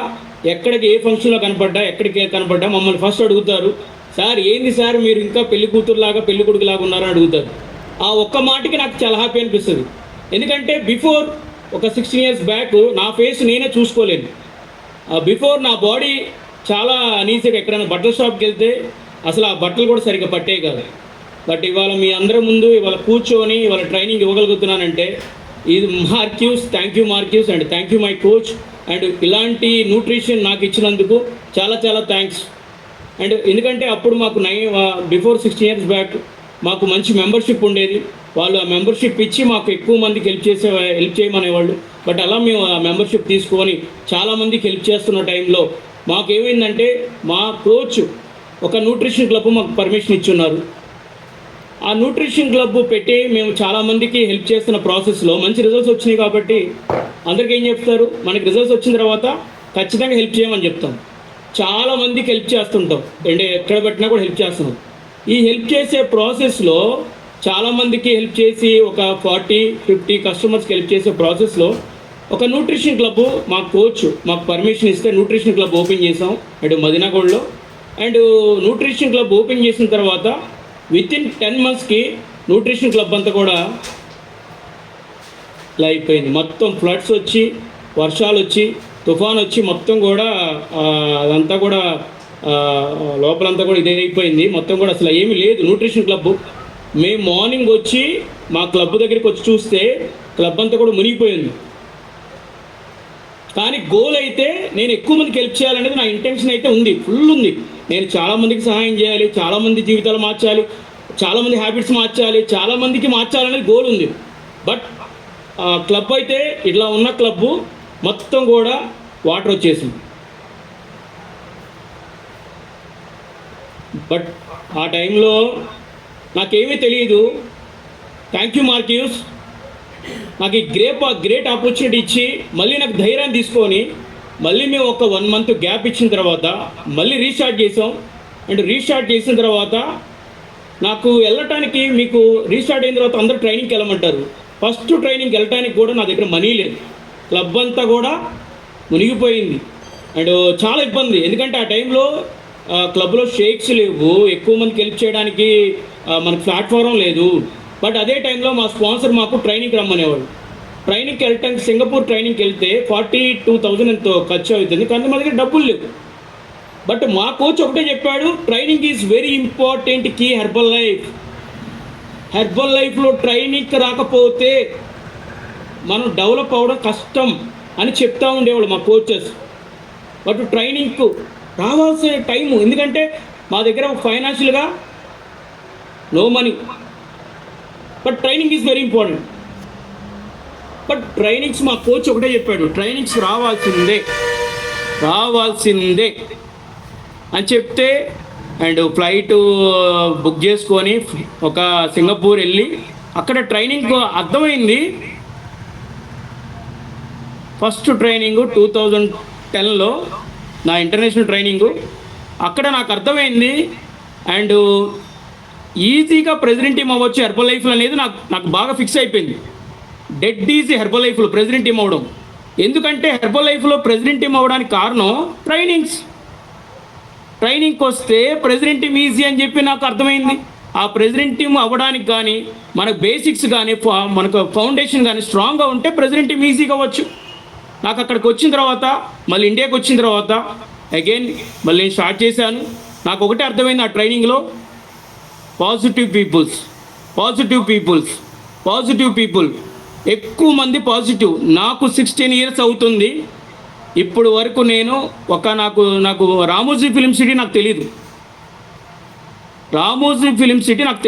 Speaker 6: ఎక్కడికి ఏ ఫంక్షన్లో కనపడ్డా ఎక్కడికి కనపడ్డా మమ్మల్ని ఫస్ట్ అడుగుతారు, సార్ ఏంది సార్ మీరు ఇంకా పెళ్లి కూతురులాగా పెళ్లి కొడుకులాగా ఉన్నారని అడుగుతారు. ఆ ఒక్క మాటకి నాకు చాలా హ్యాపీ అనిపిస్తుంది. ఎందుకంటే బిఫోర్ ఒక 16 years బ్యాక్ నా ఫేస్ నేనే చూసుకోలేను. బిఫోర్ నా బాడీ చాలా అనీసీగా ఎక్కడైనా బట్టల షాప్కి వెళ్తే అసలు ఆ బట్టలు కూడా సరిగ్గా పట్టే కాదు. బట్ ఇవాళ మీ అందరి ముందు ఇవాళ కూర్చొని ఇవాళ ట్రైనింగ్ ఇవ్వగలుగుతున్నానంటే ఇది Mark Hughes. Thank you మార్క్యూస్ and thank you my coach. And ఇలాంటి న్యూట్రిషన్ నాకు ఇచ్చినందుకు చాలా చాలా థ్యాంక్స్. అండ్ ఎందుకంటే అప్పుడు మాకు బిఫోర్ 16 years బ్యాక్ మాకు మంచి మెంబర్షిప్ ఉండేది. వాళ్ళు ఆ మెంబర్షిప్ ఇచ్చి మాకు ఎక్కువ మందికి హెల్ప్ చేయమనేవాళ్ళు. బట్ అలా మేము ఆ మెంబర్షిప్ తీసుకొని చాలామందికి హెల్ప్ చేస్తున్న టైంలో మాకేమైందంటే మా కోచ్ ఒక న్యూట్రిషన్ క్లబ్ మాకు పర్మిషన్ ఇచ్చున్నారు. ఆ న్యూట్రిషన్ క్లబ్ పెట్టి మేము చాలామందికి హెల్ప్ చేస్తున్న ప్రాసెస్లో మంచి రిజల్ట్స్ వచ్చినాయి. కాబట్టి అందరికీ ఏం చెప్తారు, మనకి రిజల్ట్స్ వచ్చిన తర్వాత ఖచ్చితంగా హెల్ప్ చేయమని చెప్తాం. చాలామందికి హెల్ప్ చేస్తుంటాం. అంటే ఎక్కడ పెట్టినా కూడా హెల్ప్ చేస్తున్నాం. ఈ హెల్ప్ చేసే ప్రాసెస్లో చాలామందికి హెల్ప్ చేసి ఒక 40-50 కస్టమర్స్కి హెల్ప్ చేసే ప్రాసెస్లో ఒక న్యూట్రిషన్ క్లబ్ మా కోచ్ మాకు పర్మిషన్ ఇస్తే న్యూట్రిషన్ క్లబ్ ఓపెన్ చేసాం అటు మదినాగూడలో. అండ్ న్యూట్రిషన్ క్లబ్ ఓపెన్ చేసిన తర్వాత వితిన్ 10 monthsకి న్యూట్రిషన్ క్లబ్ అంతా కూడా ఇలా అయిపోయింది. మొత్తం ఫ్లడ్స్ వచ్చి వర్షాలు వచ్చి తుఫాన్ వచ్చి మొత్తం కూడా అదంతా కూడా లోపలంతా కూడా ఇదే అయిపోయింది. మొత్తం కూడా అసలు ఏమీ లేదు న్యూట్రిషన్ క్లబ్. మేము మార్నింగ్ వచ్చి మా క్లబ్ దగ్గరికి వచ్చి చూస్తే క్లబ్ అంతా కూడా మునిగిపోయింది. కానీ గోల్ అయితే నేను ఎక్కువ మందికి హెల్ప్ చేయాలనేది నా ఇంటెన్షన్ అయితే ఉంది, ఫుల్ ఉంది. నేను చాలామందికి సహాయం చేయాలి, చాలామంది జీవితాలు మార్చాలి, చాలామంది హ్యాబిట్స్ మార్చాలి, చాలామందికి మార్చాలనేది గోల్ ఉంది. బట్ క్లబ్ అయితే ఇట్లా ఉన్న క్లబ్ మొత్తం కూడా వాటర్ వచ్చేసింది. బట్ ఆ టైంలో నాకేమీ తెలియదు. Thank you Mark Hughes. నాకు ఈ గ్రేట్ ఆపర్చునిటీ ఇచ్చి మళ్ళీ నాకు ధైర్యాన్ని తీసుకొని మళ్ళీ మేము ఒక 1 month గ్యాప్ ఇచ్చిన తర్వాత మళ్ళీ రీస్టార్ట్ చేసాం. అండ్ రీస్టార్ట్ చేసిన తర్వాత నాకు వెళ్ళటానికి మీకు రీస్టార్ట్ అయిన తర్వాత అందరూ ట్రైనింగ్కి వెళ్ళమంటారు. ఫస్ట్ ట్రైనింగ్కి వెళ్ళటానికి కూడా నా దగ్గర మనీ లేదు. క్లబ్ అంతా కూడా మునిగిపోయింది. అండ్ చాలా ఇబ్బంది. ఎందుకంటే ఆ టైంలో క్లబ్లో షేక్స్ లేవు, ఎక్కువ మందికి హెల్ప్ చేయడానికి మనకు ప్లాట్ఫారం లేదు. బట్ అదే టైంలో మా స్పాన్సర్ మాకు ట్రైనింగ్కి రమ్మనేవాడు. ట్రైనింగ్కి వెళ్ళటానికి సింగపూర్ ట్రైనింగ్కి వెళ్తే 42,000 ఎంతో ఖర్చు అవుతుంది, కానీ మా దగ్గర డబ్బులు లేవు. బట్ మా కోచ్ ఒకటే చెప్పాడు, training is very important key హెర్బల్ లైఫ్లో ట్రైనింగ్కి రాకపోతే మనం డెవలప్ అవ్వడం కష్టం అని చెప్తా ఉండేవాళ్ళు మా కోచెస్. బట్ ట్రైనింగ్కు రావాల్సిన టైము, ఎందుకంటే మా దగ్గర ఫైనాన్షియల్గా no money. But training is very important. But trainings మా కోచ్ ఒకటే చెప్పాడు, ట్రైనింగ్స్ రావాల్సిందే అని చెప్తే అండ్ ఫ్లైట్ బుక్ చేసుకొని ఒక సింగపూర్ వెళ్ళి అక్కడ ట్రైనింగ్ అర్థమైంది. ఫస్ట్ ట్రైనింగ్ 2010లో నా ఇంటర్నేషనల్ ట్రైనింగు. అక్కడ నాకు అర్థమైంది అండ్ ఈజీగా ప్రెసిడెంట్ టీమ్ అవ్వచ్చు హెర్బల్ లైఫ్లో అనేది నాకు బాగా ఫిక్స్ అయిపోయింది. డెడ్ ఈజీ హెర్బల్ లైఫ్లో ప్రెసిడెంట్ టీమ్ అవ్వడం. ఎందుకంటే హెర్బల్ లైఫ్లో ప్రెసిడెంట్ టీమ్ అవ్వడానికి కారణం ట్రైనింగ్కి వస్తే ప్రెసిడెంట్ టీమ్ ఈజీ అని చెప్పి నాకు అర్థమైంది. ఆ ప్రెసిడెంట్ టీమ్ అవ్వడానికి కానీ మనకు బేసిక్స్ కానీ మనకు ఫౌండేషన్ కానీ స్ట్రాంగ్గా ఉంటే ప్రెసిడెంట్ టీమ్ ఈజీగా అవ్వచ్చు. నాకు అక్కడికి వచ్చిన తర్వాత మళ్ళీ ఇండియాకి వచ్చిన తర్వాత అగైన్ మళ్ళీ నేను స్టార్ట్ చేశాను. నాకు ఒకటే అర్థమైంది ఆ ట్రైనింగ్లో, పాజిటివ్ పీపుల్ ఎక్కువ మంది పాజిటివ్. నాకు 16 years అవుతుంది ఇప్పుడు వరకు. నేను నాకు రామోజీ ఫిలిం సిటీ నాకు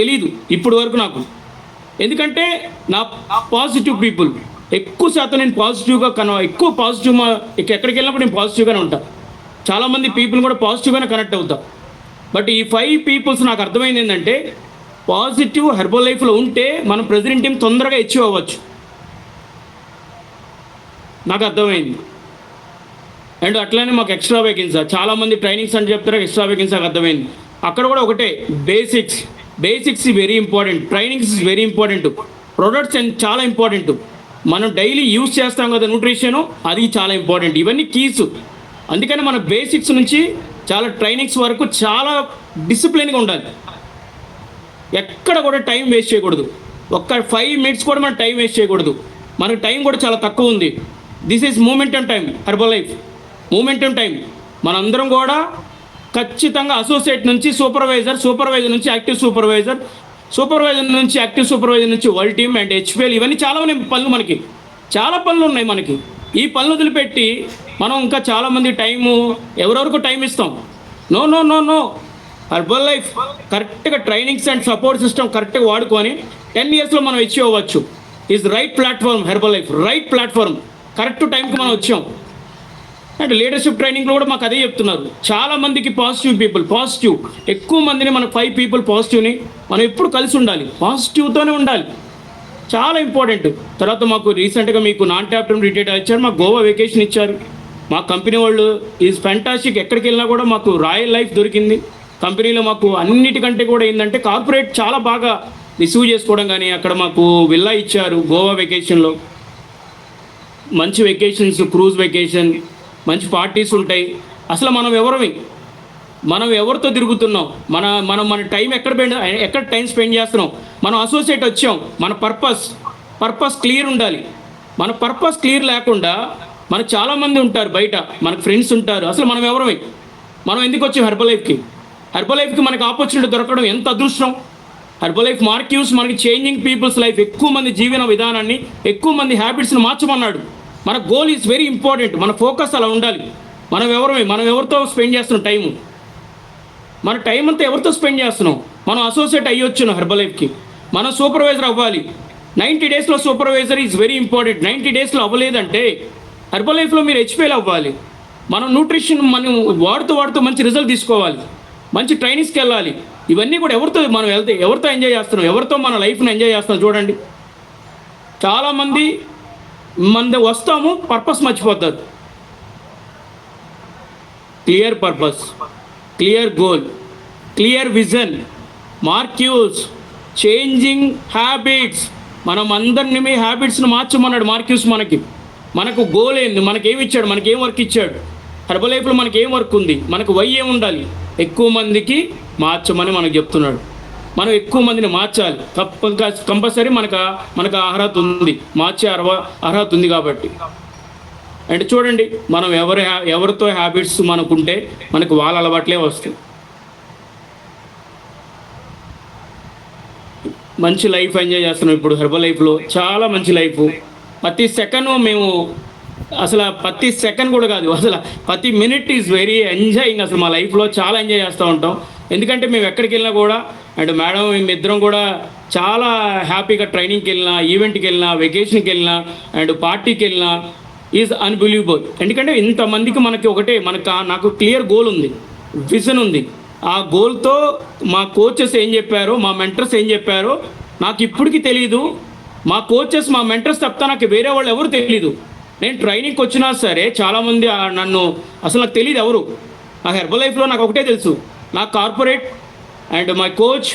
Speaker 6: తెలీదు ఇప్పుడు వరకు నాకు. ఎందుకంటే నా పాజిటివ్ పీపుల్ ఎక్కువ శాతం నేను పాజిటివ్గా ఎక్కువ పాజిటివ్ ఎక్కడికి వెళ్ళినప్పుడు నేను పాజిటివ్గానే ఉంటాను. చాలామంది పీపుల్ కూడా పాజిటివ్గానే కనెక్ట్ అవుతా. బట్ ఈ 5 peoples నాకు అర్థమైంది ఏంటంటే పాజిటివ్ హెర్బల్ లైఫ్లో ఉంటే మనం ప్రెసిడెంట్ టీం తొందరగా అచీవ్ అవ్వచ్చు. నాకు అర్థమైంది. అండ్ అట్లానే మాకు ఎక్స్ట్రా వేకెన్సీ, చాలామంది ట్రైనింగ్స్ అని చెప్తారు, ఎక్స్ట్రా వేకెన్సీ నాకు అర్థమైంది. అక్కడ కూడా ఒకటే, basics very important, trainings is very important, products and చాలా ఇంపార్టెంట్. మనం డైలీ యూస్ చేస్తాం కదా న్యూట్రిషన్, అది చాలా ఇంపార్టెంట్. ఇవన్నీ కీస్. అందుకని మన బేసిక్స్ నుంచి చాలా ట్రైనింగ్స్ వరకు చాలా డిసిప్లిన్గా ఉండాలి. ఎక్కడ కూడా టైం వేస్ట్ చేయకూడదు. ఒక్క 5 మినిట్స్ కూడా మనం టైం వేస్ట్ చేయకూడదు. మనకు టైం కూడా చాలా తక్కువ ఉంది. This is momentum time. Herbal life momentum time. మనందరం కూడా ఖచ్చితంగా అసోసియేట్ నుంచి సూపర్వైజర్ నుంచి యాక్టివ్ సూపర్వైజర్ నుంచి యాక్టివ్ సూపర్వైజర్ నుంచి వరల్డ్ టీమ్ అండ్ హెచ్పిఎల్, ఇవన్నీ చాలా ఉన్నాయి పనులు. మనకి చాలా పనులు ఉన్నాయి. మనకి ఈ పనులు వదిలిపెట్టి మనం ఇంకా చాలామంది టైము ఎవరెవరికి టైం ఇస్తాం. నో హెర్బల్ లైఫ్ కరెక్ట్గా ట్రైనింగ్స్ అండ్ సపోర్ట్ సిస్టమ్ కరెక్ట్గా వాడుకొని 10 ఇయర్స్లో మనం అచీవ్ అవ్వచ్చు. Is right platform. Herbal life right platform. Correct టైంకి మనం వచ్చాం. అండ్ లీడర్షిప్ ట్రైనింగ్లో కూడా మాకు అదే చెప్తున్నారు. చాలా మందికి పాజిటివ్ ఎక్కువ మందిని, మనకు 5 పీపుల్ పాజిటివ్ని మనం ఎప్పుడు కలిసి ఉండాలి, పాజిటివ్తోనే ఉండాలి, చాలా ఇంపార్టెంట్. తర్వాత మాకు రీసెంట్గా మీకు నాన్ ట్యాప్ రిటైర్డ్ ఇచ్చారు, మాకు గోవా వెకేషన్ ఇచ్చారు. మా కంపెనీ వాళ్ళు ఈజ్ ఫ్యాంటాస్టిక్. ఎక్కడికి వెళ్ళినా కూడా మాకు రాయల్ లైఫ్ దొరికింది. కంపెనీలో మాకు అన్నిటికంటే కూడా ఏంటంటే కార్పొరేట్ చాలా బాగా రిసీవ్ చేసుకోవడం. కానీ అక్కడ మాకు విల్లా ఇచ్చారు గోవా వెకేషన్లో. మంచి వెకేషన్స్, క్రూజ్ వెకేషన్, మంచి పార్టీస్ ఉంటాయి. అసలు మనం ఎవరితో తిరుగుతున్నాం, మన టైం ఎక్కడ టైం స్పెండ్ చేస్తున్నాం. మనం అసోసియేట్ వచ్చాం, మన పర్పస్ క్లియర్ ఉండాలి. మన పర్పస్ క్లియర్ లేకుండా మనకు చాలామంది ఉంటారు బయట, మనకు ఫ్రెండ్స్ ఉంటారు. అసలు మనం ఎందుకు వచ్చాం హెర్బల్ లైఫ్కి మనకు ఆపర్చునిటీ దొరకడం ఎంత అదృష్టం. హెర్బల్ లైఫ్ మార్క్యూస్ మనకి చేంజింగ్ పీపుల్స్ లైఫ్, ఎక్కువ మంది జీవన విధానాన్ని, ఎక్కువ మంది హ్యాబిట్స్ని మార్చమన్నాడు. మన గోల్ ఈజ్ వెరీ ఇంపార్టెంట్. మన ఫోకస్ అలా ఉండాలి. మనం ఎవరితో స్పెండ్ చేస్తున్నాం టైము, మన టైం అంతా ఎవరితో స్పెండ్ చేస్తున్నాం. మనం అసోసియేట్ అయ్యొచ్చున్నాం హెర్బల్ లైఫ్కి, మనం సూపర్వైజర్ అవ్వాలి. 90 డేస్లో సూపర్వైజర్ ఈజ్ వెరీ ఇంపార్టెంట్. 90 డేస్లో అవ్వలేదంటే హెర్బల్ లైఫ్లో మీరు హెచ్పిఎల్ అవ్వాలి. మనం న్యూట్రిషన్ మనం వాడుతూ మంచి రిజల్ట్ తీసుకోవాలి, మంచి ట్రైనింగ్స్కి వెళ్ళాలి. ఇవన్నీ కూడా మనం ఎవరితో ఎంజాయ్ చేస్తున్నాం, ఎవరితో మన లైఫ్ని ఎంజాయ్ చేస్తున్నాం. చూడండి, చాలామంది వస్తాము, పర్పస్ మర్చిపోతారు. Clear purpose, clear goal, clear vision, Mark Hughes, changing habits. మనం అందరినీ మీ హ్యాబిట్స్ని మార్చమన్నాడు మార్క్యూస్. మనకు గోల్ ఏంది, మనకేమి ఇచ్చాడు, మనకేం వర్క్ ఇచ్చాడు, హెర్బల్ లైఫ్లో మనకి ఏం వర్క్ ఉంది, మనకు వై ఏమి ఉండాలి, ఎక్కువ మందికి మార్చమని మనకు చెప్తున్నాడు. మనం ఎక్కువ మందిని మార్చాలి. కంపల్సరీ మనకు అర్హత ఉంది, మార్చే అర్హత ఉంది కాబట్టి. అండ్ చూడండి, మనం ఎవరితో హ్యాబిట్స్ మనకుంటే మనకు వాళ్ళ అలవాట్లే వస్తాయి. మంచి లైఫ్ ఎంజాయ్ చేస్తున్నాం ఇప్పుడు హెర్బల్ లైఫ్లో, చాలా మంచి లైఫ్. ప్రతి సెకండ్ మేము ప్రతి సెకండ్ కూడా కాదు, అసలు ప్రతి మినిట్ ఈజ్ వెరీ ఎంజాయింగ్. అసలు మా లైఫ్లో చాలా ఎంజాయ్ చేస్తూ ఉంటాం. ఎందుకంటే మేము ఎక్కడికి వెళ్ళినా కూడా, అండ్ మేడం మేమిద్దరం కూడా చాలా హ్యాపీగా ట్రైనింగ్కి వెళ్ళినా, ఈవెంట్కి వెళ్ళినా, వెకేషన్కి వెళ్ళినా, అండ్ పార్టీకి వెళ్ళినా ఈజ్ అన్బిలీవబుల్. ఎందుకంటే ఇంతమందికి నాకు క్లియర్ గోల్ ఉంది, విజన్ ఉంది. ఆ గోల్తో మా కోచెస్ ఏం చెప్పారో, మా మెంటర్స్ ఏం చెప్పారో నాకు ఇప్పటికీ తెలియదు. మా కోచెస్, మా మెంటర్స్ తప్ప నాకు వేరే వాళ్ళు ఎవరు తెలీదు. నేను ట్రైనింగ్కి వచ్చినా సరే చాలామంది అసలు నాకు తెలియదు ఎవరు. నా హెర్బల్ లైఫ్లో నాకు ఒకటే తెలుసు, నా corporate and my coach,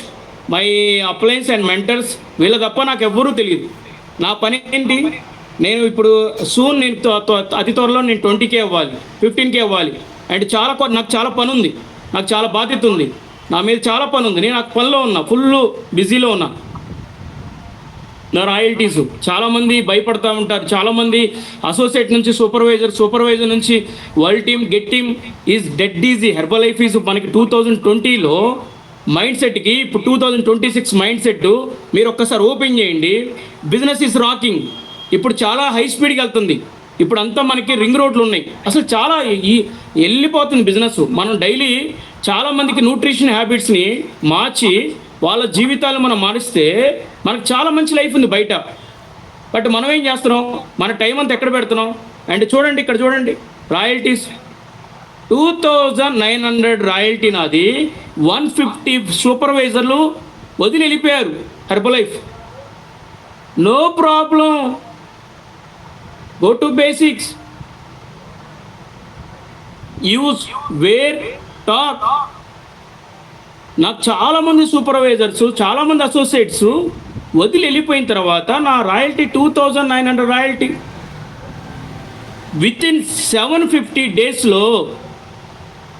Speaker 6: my uplines and mentors, వీళ్ళ తప్ప నాకు ఎవ్వరూ తెలియదు. నా పని ఏంటి, నేను ఇప్పుడు అతి త్వరలో నేను 20K అవ్వాలి, 15K అవ్వాలి. అండ్ నాకు చాలా పని ఉంది, నాకు చాలా బాధ్యత ఉంది, నా మీద చాలా పని ఉంది. నేను ఆ పనిలో ఉన్నా, ఫుల్ బిజీలో ఉన్నా. నా రాయల్టీస్ చాలామంది భయపడతా ఉంటారు. చాలామంది అసోసియేట్ నుంచి సూపర్వైజర్ నుంచి world team, get team is dead easy. Herbal life is మనకి 2020లో మైండ్ సెట్కి, ఇప్పుడు 2026 మైండ్ సెట్ మీరు ఒక్కసారి ఓపెన్ చేయండి. Business is rocking. ఇప్పుడు చాలా హై స్పీడ్కి వెళ్తుంది. ఇప్పుడు అంతా మనకి రింగ్ రోడ్లు ఉన్నాయి. అసలు చాలా వెళ్ళిపోతుంది బిజినెస్. మనం డైలీ చాలామందికి న్యూట్రిషన్ హ్యాబిట్స్ని మార్చి వాళ్ళ జీవితాలు మనం మారిస్తే మనకు చాలా మంచి లైఫ్ ఉంది బయట. బట్ మనం ఏం చేస్తున్నాం, మన టైం అంతా ఎక్కడ పెడుతున్నాం. అండ్ చూడండి, ఇక్కడ చూడండి, రాయల్టీస్ 2900 రాయల్టీ నాది, 150 సూపర్వైజర్లు వదిలి వెళ్ళిపోయారు Herbalife. No problem, go to basics, use, where, talk. నాకు చాలామంది సూపర్వైజర్స్, చాలామంది అసోసియేట్స్ వదిలి వెళ్ళిపోయిన తర్వాత నా రాయల్టీ 2900 రాయల్టీ విత్ ఇన్ 750 డేస్లో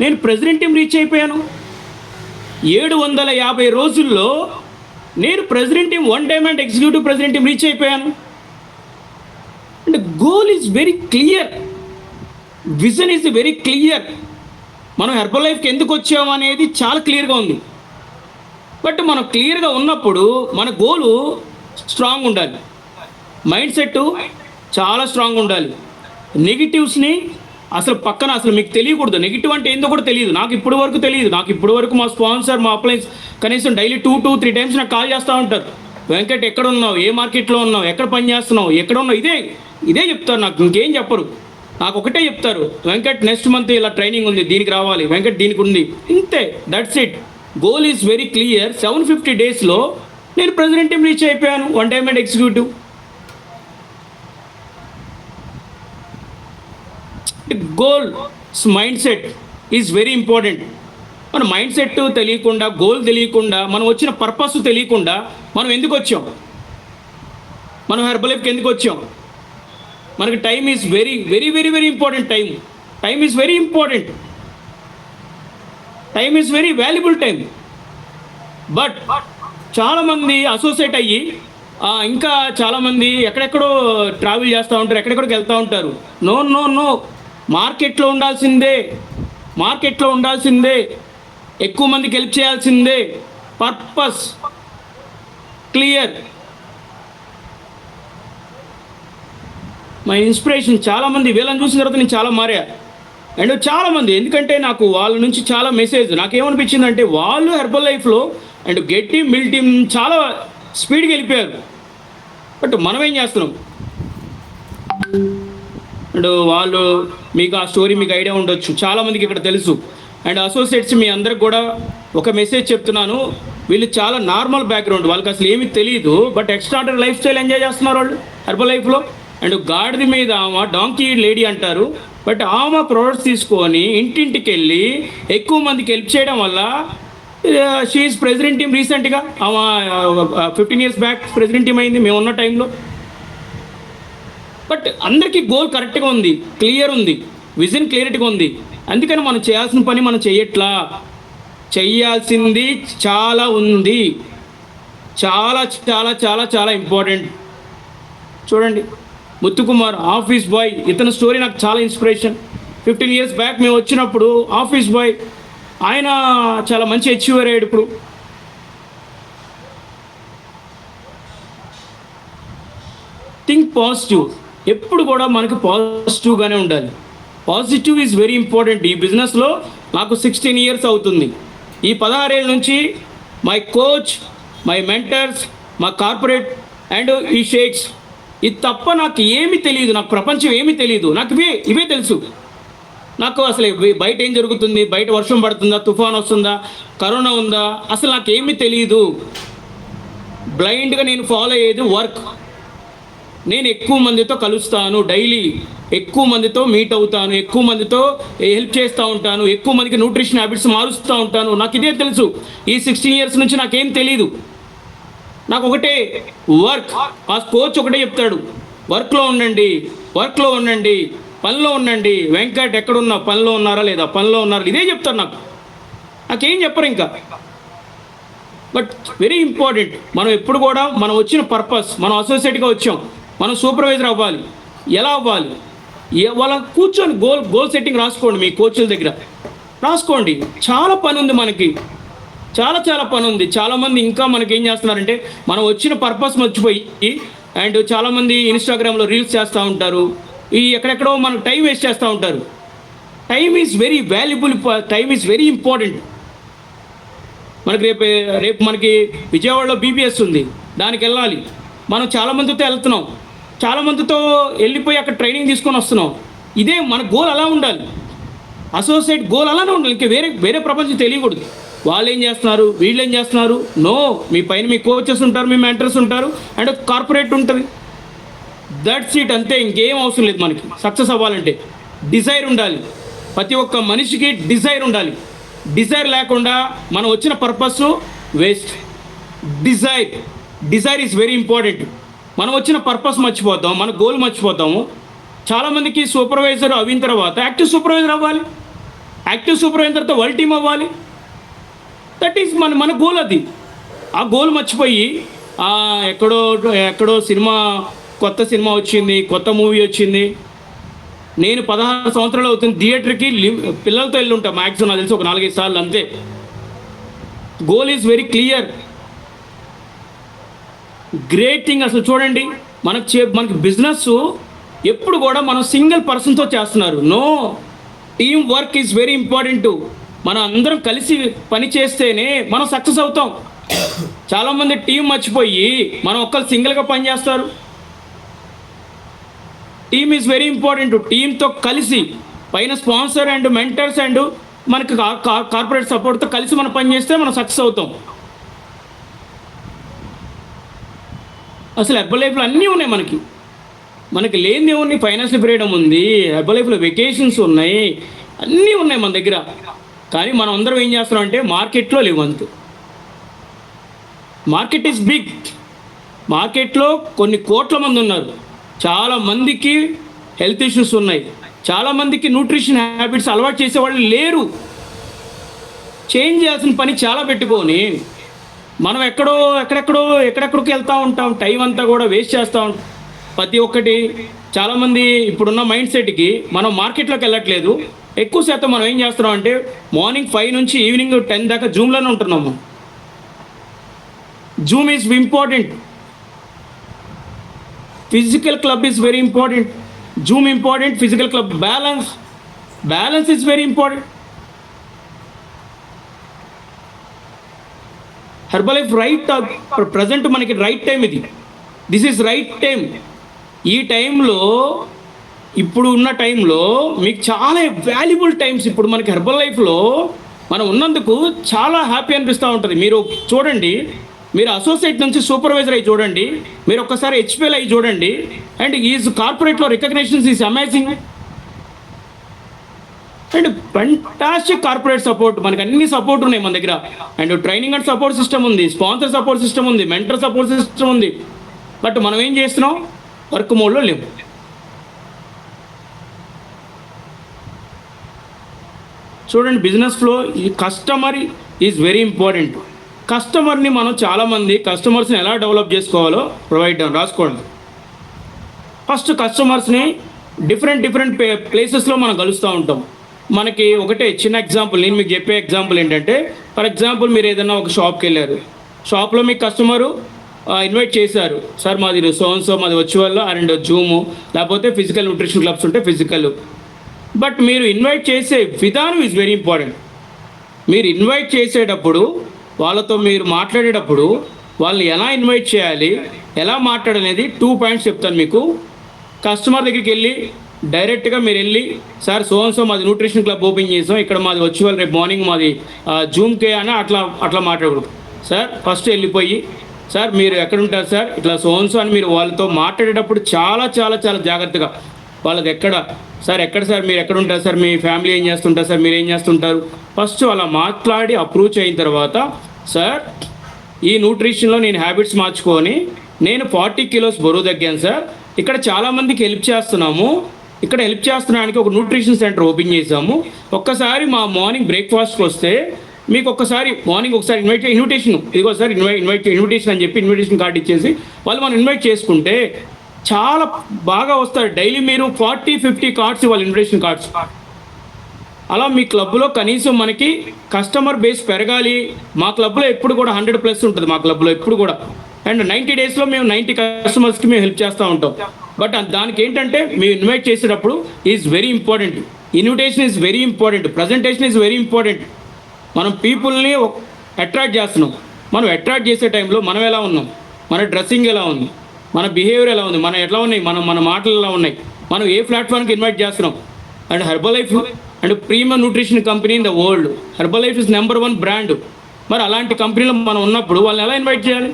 Speaker 6: నేను ప్రెసిడెంట్ టీం రీచ్ అయిపోయాను. 750 రోజుల్లో నేను president team 1 diamond executive president team reach అయిపోయాను. And goal is very clear, vision is very clear. మనం హెర్బలైఫ్కి ఎందుకు వచ్చాము అనేది చాలా క్లియర్గా ఉంది. బట్ మనం క్లియర్గా ఉన్నప్పుడు మన గోలు స్ట్రాంగ్ ఉండాలి, మైండ్ సెట్ చాలా స్ట్రాంగ్ ఉండాలి. నెగిటివ్స్ని అసలు మీకు తెలియకూడదు. నెగిటివ్ అంటే ఏందో కూడా తెలియదు, నాకు ఇప్పటి వరకు తెలియదు. నాకు ఇప్పటి వరకు మా స్పాన్సర్, మా అప్లయన్స్ కనీసం డైలీ 2-3 టైమ్స్ నాకు కాల్ చేస్తూ ఉంటారు. వెంకట్ ఎక్కడ ఉన్నావు, ఏ మార్కెట్లో ఉన్నావు, ఎక్కడ పని చేస్తున్నావు, ఎక్కడ ఉన్నావు, ఇదే చెప్తారు. నాకు ఇంకేం చెప్పరు, నాకు ఒకటే చెప్తారు, వెంకట్ నెక్స్ట్ మంత్ ఇలా ట్రైనింగ్ ఉంది, దీనికి రావాలి, వెంకట్ దీనికి ఉంది, ఇంతే, that's it. Goal is very clear. 750 డేస్లో నేను ప్రెసిడెంట్ టీం రీచ్ అయిపోయాను, 1 diamond executive. Goal mind set is very important. మన మైండ్ సెట్ తెలియకుండా, గోల్ తెలియకుండా, మనం వచ్చిన పర్పస్ తెలియకుండా మనం ఎందుకు వచ్చాం, మనం హెర్బలైఫ్కి ఎందుకు వచ్చాం? మనకి time is very very very very important. Time is very important. Time is very valuable time. But చాలామంది అసోసియేట్ అయ్యి ఇంకా చాలామంది ఎక్కడెక్కడో ట్రావెల్ చేస్తూ ఉంటారు, ఎక్కడెక్కడికి వెళ్తూ ఉంటారు. నో నో నో, మార్కెట్లో ఉండాల్సిందే, ఎక్కువ మందికి హెల్ప్ చేయాల్సిందే. Purpose clear. మై ఇన్స్పిరేషన్ చాలామంది, వీళ్ళని చూసిన తర్వాత నేను చాలా మారా. అండ్ చాలామంది, ఎందుకంటే నాకు వాళ్ళ నుంచి చాలా మెసేజ్, నాకేమనిపించిందంటే వాళ్ళు హెర్బల్ లైఫ్లో and get team, mil team చాలా స్పీడ్గా వెళ్ళిపోయారు. బట్ మనం ఏం చేస్తున్నాం? అండ్ వాళ్ళు, మీకు ఆ స్టోరీ మీకు ఐడియా ఉండొచ్చు, చాలామందికి ఇక్కడ తెలుసు. అండ్ అసోసియేట్స్ మీ అందరికి కూడా ఒక మెసేజ్ చెప్తున్నాను, వీళ్ళు చాలా నార్మల్ బ్యాక్గ్రౌండ్, వాళ్ళకి అసలు ఏమీ తెలియదు, but extraordinary life style enjoy చేస్తున్నారు వాళ్ళు హెర్బల్ లైఫ్లో. అండ్ గాడిద మీద ఆమె డాంకీ లేడీ అంటారు, బట్ ఆమె ప్రోడక్ట్స్ తీసుకొని ఇంటింటికి వెళ్ళి ఎక్కువ మందికి హెల్ప్ చేయడం వల్ల షీఈస్ ప్రెసిడెంట్ టీమ్. రీసెంట్గా ఆమె 15 years బ్యాక్ ప్రెసిడెంట్ టీమ్ అయింది మేము ఉన్న టైంలో. బట్ అందరికీ గోల్ కరెక్ట్గా ఉంది, క్లియర్ ఉంది, విజన్ క్లియరిటీగా ఉంది. అందుకని మనం చేయాల్సిన పని మనం చెయ్యట్లా, చెయ్యాల్సింది చాలా ఉంది, చాలా చాలా చాలా చాలా ఇంపార్టెంట్. చూడండి, ముత్తుకుమార్ ఆఫీస్ బాయ్, ఇతని స్టోరీ నాకు చాలా ఇన్స్పిరేషన్. 15 years బ్యాక్ మేము వచ్చినప్పుడు ఆఫీస్ బాయ్, ఆయన చాలా మంచి అచీవర్ అయ్యాడు. ఇప్పుడు థింక్ పాజిటివ్, ఎప్పుడు కూడా మనకి పాజిటివ్గానే ఉండాలి. Positive is very important. ఈ బిజినెస్లో నాకు 16 years అవుతుంది. ఈ 16 ఏళ్ళ నుంచి మై కోచ్, మై మెంటర్స్, మా కార్పొరేట్ అండ్ ఈ షేక్స్, ఇది తప్ప నాకు ఏమీ తెలియదు, నాకు ప్రపంచం ఏమీ తెలియదు. నాకు ఇవే తెలుసు. నాకు అసలు బయట ఏం జరుగుతుంది, బయట వర్షం పడుతుందా, తుఫాన్ వస్తుందా, కరోనా ఉందా, అసలు నాకు ఏమీ తెలియదు. బ్లైండ్గా నేను ఫాలో అయ్యేది వర్క్. నేను ఎక్కువ మందితో కలుస్తాను, డైలీ ఎక్కువ మందితో మీట్ అవుతాను, ఎక్కువ మందితో హెల్ప్ చేస్తూ ఉంటాను, ఎక్కువ మందికి న్యూట్రిషన్ హ్యాబిట్స్ మారుస్తూ ఉంటాను. నాకు ఇదే తెలుసు. ఈ 16 years నుంచి నాకేం తెలీదు. నాకు ఒకటే వర్క్. ఆ కోచ్ ఒకటే చెప్తాడు, వర్క్లో ఉండండి, పనిలో ఉండండి. వెంకట్ ఎక్కడున్నా, పనిలో ఉన్నారా లేదా, పనిలో ఉన్నారా, ఇదే చెప్తారు. నాకేం చెప్పరు ఇంకా. బట్ వెరీ ఇంపార్టెంట్, మనం ఎప్పుడు కూడా మనం వచ్చిన పర్పస్, మనం అసోసియేట్గా వచ్చాం, మనం సూపర్వైజర్ అవ్వాలి. ఎలా అవ్వాలి? వాళ్ళ కూర్చొని గోల్ సెట్టింగ్ రాసుకోండి, మీ కోచ్ల దగ్గర రాసుకోండి. చాలా పని ఉంది మనకి, చాలా పని ఉంది. చాలామంది ఇంకా మనకి ఏం చేస్తున్నారంటే మనం వచ్చిన పర్పస్ మర్చిపోయి, అండ్ చాలామంది ఇన్స్టాగ్రామ్లో రీల్స్ చేస్తూ ఉంటారు, ఎక్కడెక్కడో మనకు టైం వేస్ట్ చేస్తూ ఉంటారు. Time is very valuable, time is very important. మనకి రేపు మనకి విజయవాడలో BBS ఉంది, దానికి వెళ్ళాలి. మనం చాలామందితో వెళ్తున్నాం, చాలామందితో వెళ్ళిపోయి అక్కడ ట్రైనింగ్ తీసుకొని వస్తున్నాం. ఇదే మన గోల్ అలా ఉండాలి, అసోసియేట్ గోల్ అలానే ఉండాలి. ఇంకా వేరే ప్రపంచం తెలియకూడదు. వాళ్ళు ఏం చేస్తున్నారు, వీళ్ళు ఏం చేస్తున్నారు. నో, మీ పైన మీ కోచెస్ ఉంటారు, మీ మెంటర్స్ ఉంటారు, అండ్ కార్పొరేట్ ఉంటుంది. దట్స్ ఇట్, అంతే. ఇంకేం అవసరం లేదు మనకి సక్సెస్ అవ్వాలంటే. డిజైర్ ఉండాలి, ప్రతి ఒక్క మనిషికి డిజైర్ ఉండాలి. డిజైర్ లేకుండా మనం వచ్చిన purpose waste. Dzire is very important. మనం వచ్చిన పర్పస్ మర్చిపోతాం, మన గోల్ మర్చిపోతాము. చాలామందికి సూపర్వైజర్ అయిన తర్వాత యాక్టివ్ సూపర్వైజర్ అవ్వాలి, యాక్టివ్ సూపర్వైజర్ తర్వాత వరల్డ్ టీమ్ అవ్వాలి. దట్ ఈస్ మన గోల్. అది ఆ గోల్ మర్చిపోయి ఎక్కడో సినిమా, కొత్త సినిమా వచ్చింది, కొత్త మూవీ వచ్చింది. నేను 16 సంవత్సరాలు అవుతుంది థియేటర్కి పిల్లలతో వెళ్ళి ఉంటాను మ్యాక్సిమం, నాకు తెలిసి ఒక 4-5 సార్లు అంతే. Goal is very clear. Great thing అసలు చూడండి, మనకి బిజినెస్ ఎప్పుడు కూడా మనం సింగిల్ పర్సన్తో చేస్తున్నారు. No, team work is very important. మనం అందరం కలిసి పని చేస్తేనే మనం సక్సెస్ అవుతాం. చాలామంది టీం మర్చిపోయి మనం ఒక్కరు సింగిల్గా పని చేస్తారు. Team is very important. టీంతో కలిసి పైన స్పాన్సర్ అండ్ మెంటర్స్ అండ్ మనకి కార్పొరేట్ సపోర్ట్తో కలిసి మనం పని చేస్తే మనం సక్సెస్ అవుతాం. అసలు హెర్బలైఫ్లో అన్నీ ఉన్నాయి మనకి లేనిది ఏముంది. ఫైనాన్షియల్ ఫ్రీడమ్ ఉంది, హెర్బలైఫ్లో వెకేషన్స్ ఉన్నాయి, అన్నీ ఉన్నాయి మన దగ్గర. కానీ మనం అందరం ఏం చేస్తున్నాం అంటే మార్కెట్లో లేవు అంతే. Market is big. మార్కెట్లో కొన్ని కోట్ల మంది ఉన్నారు. చాలామందికి హెల్త్ ఇష్యూస్ ఉన్నాయి, చాలామందికి న్యూట్రిషన్ హ్యాబిట్స్ అలవాటు చేసేవాళ్ళు లేరు. చేంజ్ చేయాల్సిన పని చాలా పెట్టుకొని మనం ఎక్కడెక్కడికి వెళ్తూ ఉంటాం, టైం అంతా కూడా వేస్ట్ చేస్తూ ఉంటాం. ప్రతి ఒక్కటి చాలామంది ఇప్పుడున్న మైండ్ సెట్కి మనం మార్కెట్లోకి వెళ్ళట్లేదు. ఎక్కువ శాతం మనం ఏం చేస్తున్నాం అంటే మార్నింగ్ 5 నుంచి ఈవినింగ్ 10 దాకా జూమ్లోనే ఉంటున్నాము. Zoom is important. Physical club is very important. Zoom important, physical club balance is very important. Herbalife present మనకి రైట్ టైం ఇది. This is right time. ఈ టైంలో, ఇప్పుడు ఉన్న టైంలో మీకు చాలా వాల్యుబుల్ టైమ్స్. ఇప్పుడు మనకి హెర్బల్ లైఫ్లో మనం ఉన్నందుకు చాలా హ్యాపీ అనిపిస్తూ ఉంటుంది. మీరు చూడండి, మీరు అసోసియేట్ నుంచి సూపర్వైజర్ అయ్యి చూడండి, మీరు ఒక్కసారి హెచ్పిఎల్ అయ్యి చూడండి, అండ్ ఈజ్ కార్పొరేట్లో recognitions is amazing. And fantastic corporate support, మనకి అన్ని సపోర్ట్ ఉన్నాయి మన దగ్గర. And training and support system ఉంది, స్పాన్సర్ సపోర్ట్ సిస్టమ్ ఉంది, మెంటర్ సపోర్ట్ సిస్టమ్ ఉంది. బట్ మనం ఏం చేస్తున్నాం, వర్క్ మోడ్లో లేవు. చూడండి, బిజినెస్ ఫ్లో ఈ కస్టమర్ ఈజ్ వెరీ ఇంపార్టెంట్. కస్టమర్ని మనం చాలామంది కస్టమర్స్ని ఎలా డెవలప్ చేసుకోవాలో రాసుకోండి. ఫస్ట్ కస్టమర్స్ని డిఫరెంట్ ప్లేసెస్లో మనం కలుస్తూ ఉంటాం. మనకి ఒకటే చిన్న ఎగ్జాంపుల్, నేను మీకు చెప్పే ఎగ్జాంపుల్ ఏంటంటే, ఫర్ ఎగ్జాంపుల్ మీరు ఏదైనా ఒక షాప్కి వెళ్ళారు, షాప్లో మీకు కస్టమరు ఇన్వైట్ చేశారు, సార్ మాది సో మాది వర్చువల్ అండ్ జూము, లేకపోతే ఫిజికల్ న్యూట్రిషన్ క్లబ్స్ ఉంటే ఫిజికల్. బట్ మీరు ఇన్వైట్ చేసే విధానం ఈజ్ వెరీ ఇంపార్టెంట్. మీరు ఇన్వైట్ చేసేటప్పుడు, వాళ్ళతో మీరు మాట్లాడేటప్పుడు వాళ్ళని ఎలా ఇన్వైట్ చేయాలి, ఎలా మాట్లాడనేది 2 పాయింట్స్ చెప్తాను మీకు. కస్టమర్ దగ్గరికి వెళ్ళి డైరెక్ట్గా మీరు వెళ్ళి, సార్ సో మాది న్యూట్రిషన్ క్లబ్ ఓపెన్ చేసాం, ఇక్కడ మాది వర్చువల్, రేపు మార్నింగ్ మాది జూమ్కే అని అట్లా మాట్లాడకూడదు. సార్ ఫస్ట్ వెళ్ళిపోయి, సార్ మీరు ఎక్కడుంటారు సార్, ఇట్లా సో అని మీరు వాళ్ళతో మాట్లాడేటప్పుడు చాలా చాలా చాలా జాగ్రత్తగా వాళ్ళకి ఎక్కడ సార్ మీరు ఎక్కడ ఉంటారు సార్, మీ ఫ్యామిలీ ఏం చేస్తుంటారు సార్, మీరు ఏం చేస్తుంటారు, ఫస్ట్ అలా మాట్లాడి అప్రూచ్ అయిన తర్వాత, సార్ ఈ న్యూట్రిషన్లో నేను హ్యాబిట్స్ మార్చుకొని నేను 40 కిలోస్ బరువు తగ్గాను సార్, ఇక్కడ చాలామందికి హెల్ప్ చేస్తున్నాము, ఇక్కడ హెల్ప్ చేస్తున్నానికి ఒక న్యూట్రిషన్ సెంటర్ ఓపెన్ చేసాము, ఒక్కసారి మా మార్నింగ్ బ్రేక్ఫాస్ట్కి వస్తే మీకు ఒక్కసారి మార్నింగ్ ఒకసారి ఇన్విటేషన్ ఇదిగో సార్ ఇన్విటేషన్ అని చెప్పి ఇన్విటేషన్ కార్డు ఇచ్చేసి వాళ్ళు మనం ఇన్వైట్ చేసుకుంటే చాలా బాగా వస్తారు. డైలీ మీరు 40-50 కార్డ్స్ ఇవ్వాలి, ఇన్విటేషన్ కార్డ్స్. అలా మీ క్లబ్లో కనీసం మనకి కస్టమర్ బేస్ పెరగాలి. మా క్లబ్లో ఎప్పుడు కూడా 100+ ఉంటుంది మా క్లబ్లో ఎప్పుడు కూడా. అండ్ 90 డేస్లో మేము 90 కస్టమర్స్కి మేము హెల్ప్ చేస్తూ ఉంటాం. బట్ దానికి ఏంటంటే మేము ఇన్వైట్ చేసేటప్పుడు is very important. Invitation is very important. Presentation is very important. మనం పీపుల్ని అట్రాక్ట్ చేస్తున్నాం. మనం అట్రాక్ట్ చేసే టైంలో మనం ఎలా ఉన్నాం, మన డ్రెస్సింగ్ ఎలా ఉంది, మన బిహేవియర్ ఎలా ఉంది, మనం ఎట్లా ఉన్నాయి, మన మాటలు ఎలా ఉన్నాయి, మనం ఏ ప్లాట్ఫామ్కి ఇన్వైట్ చేస్తున్నాం. And herbal life and premium nutrition company in the world. Herbal life is number 1 brand. మరి అలాంటి కంపెనీలో మనం ఉన్నప్పుడు వాళ్ళని ఎలా ఇన్వైట్ చేయాలి?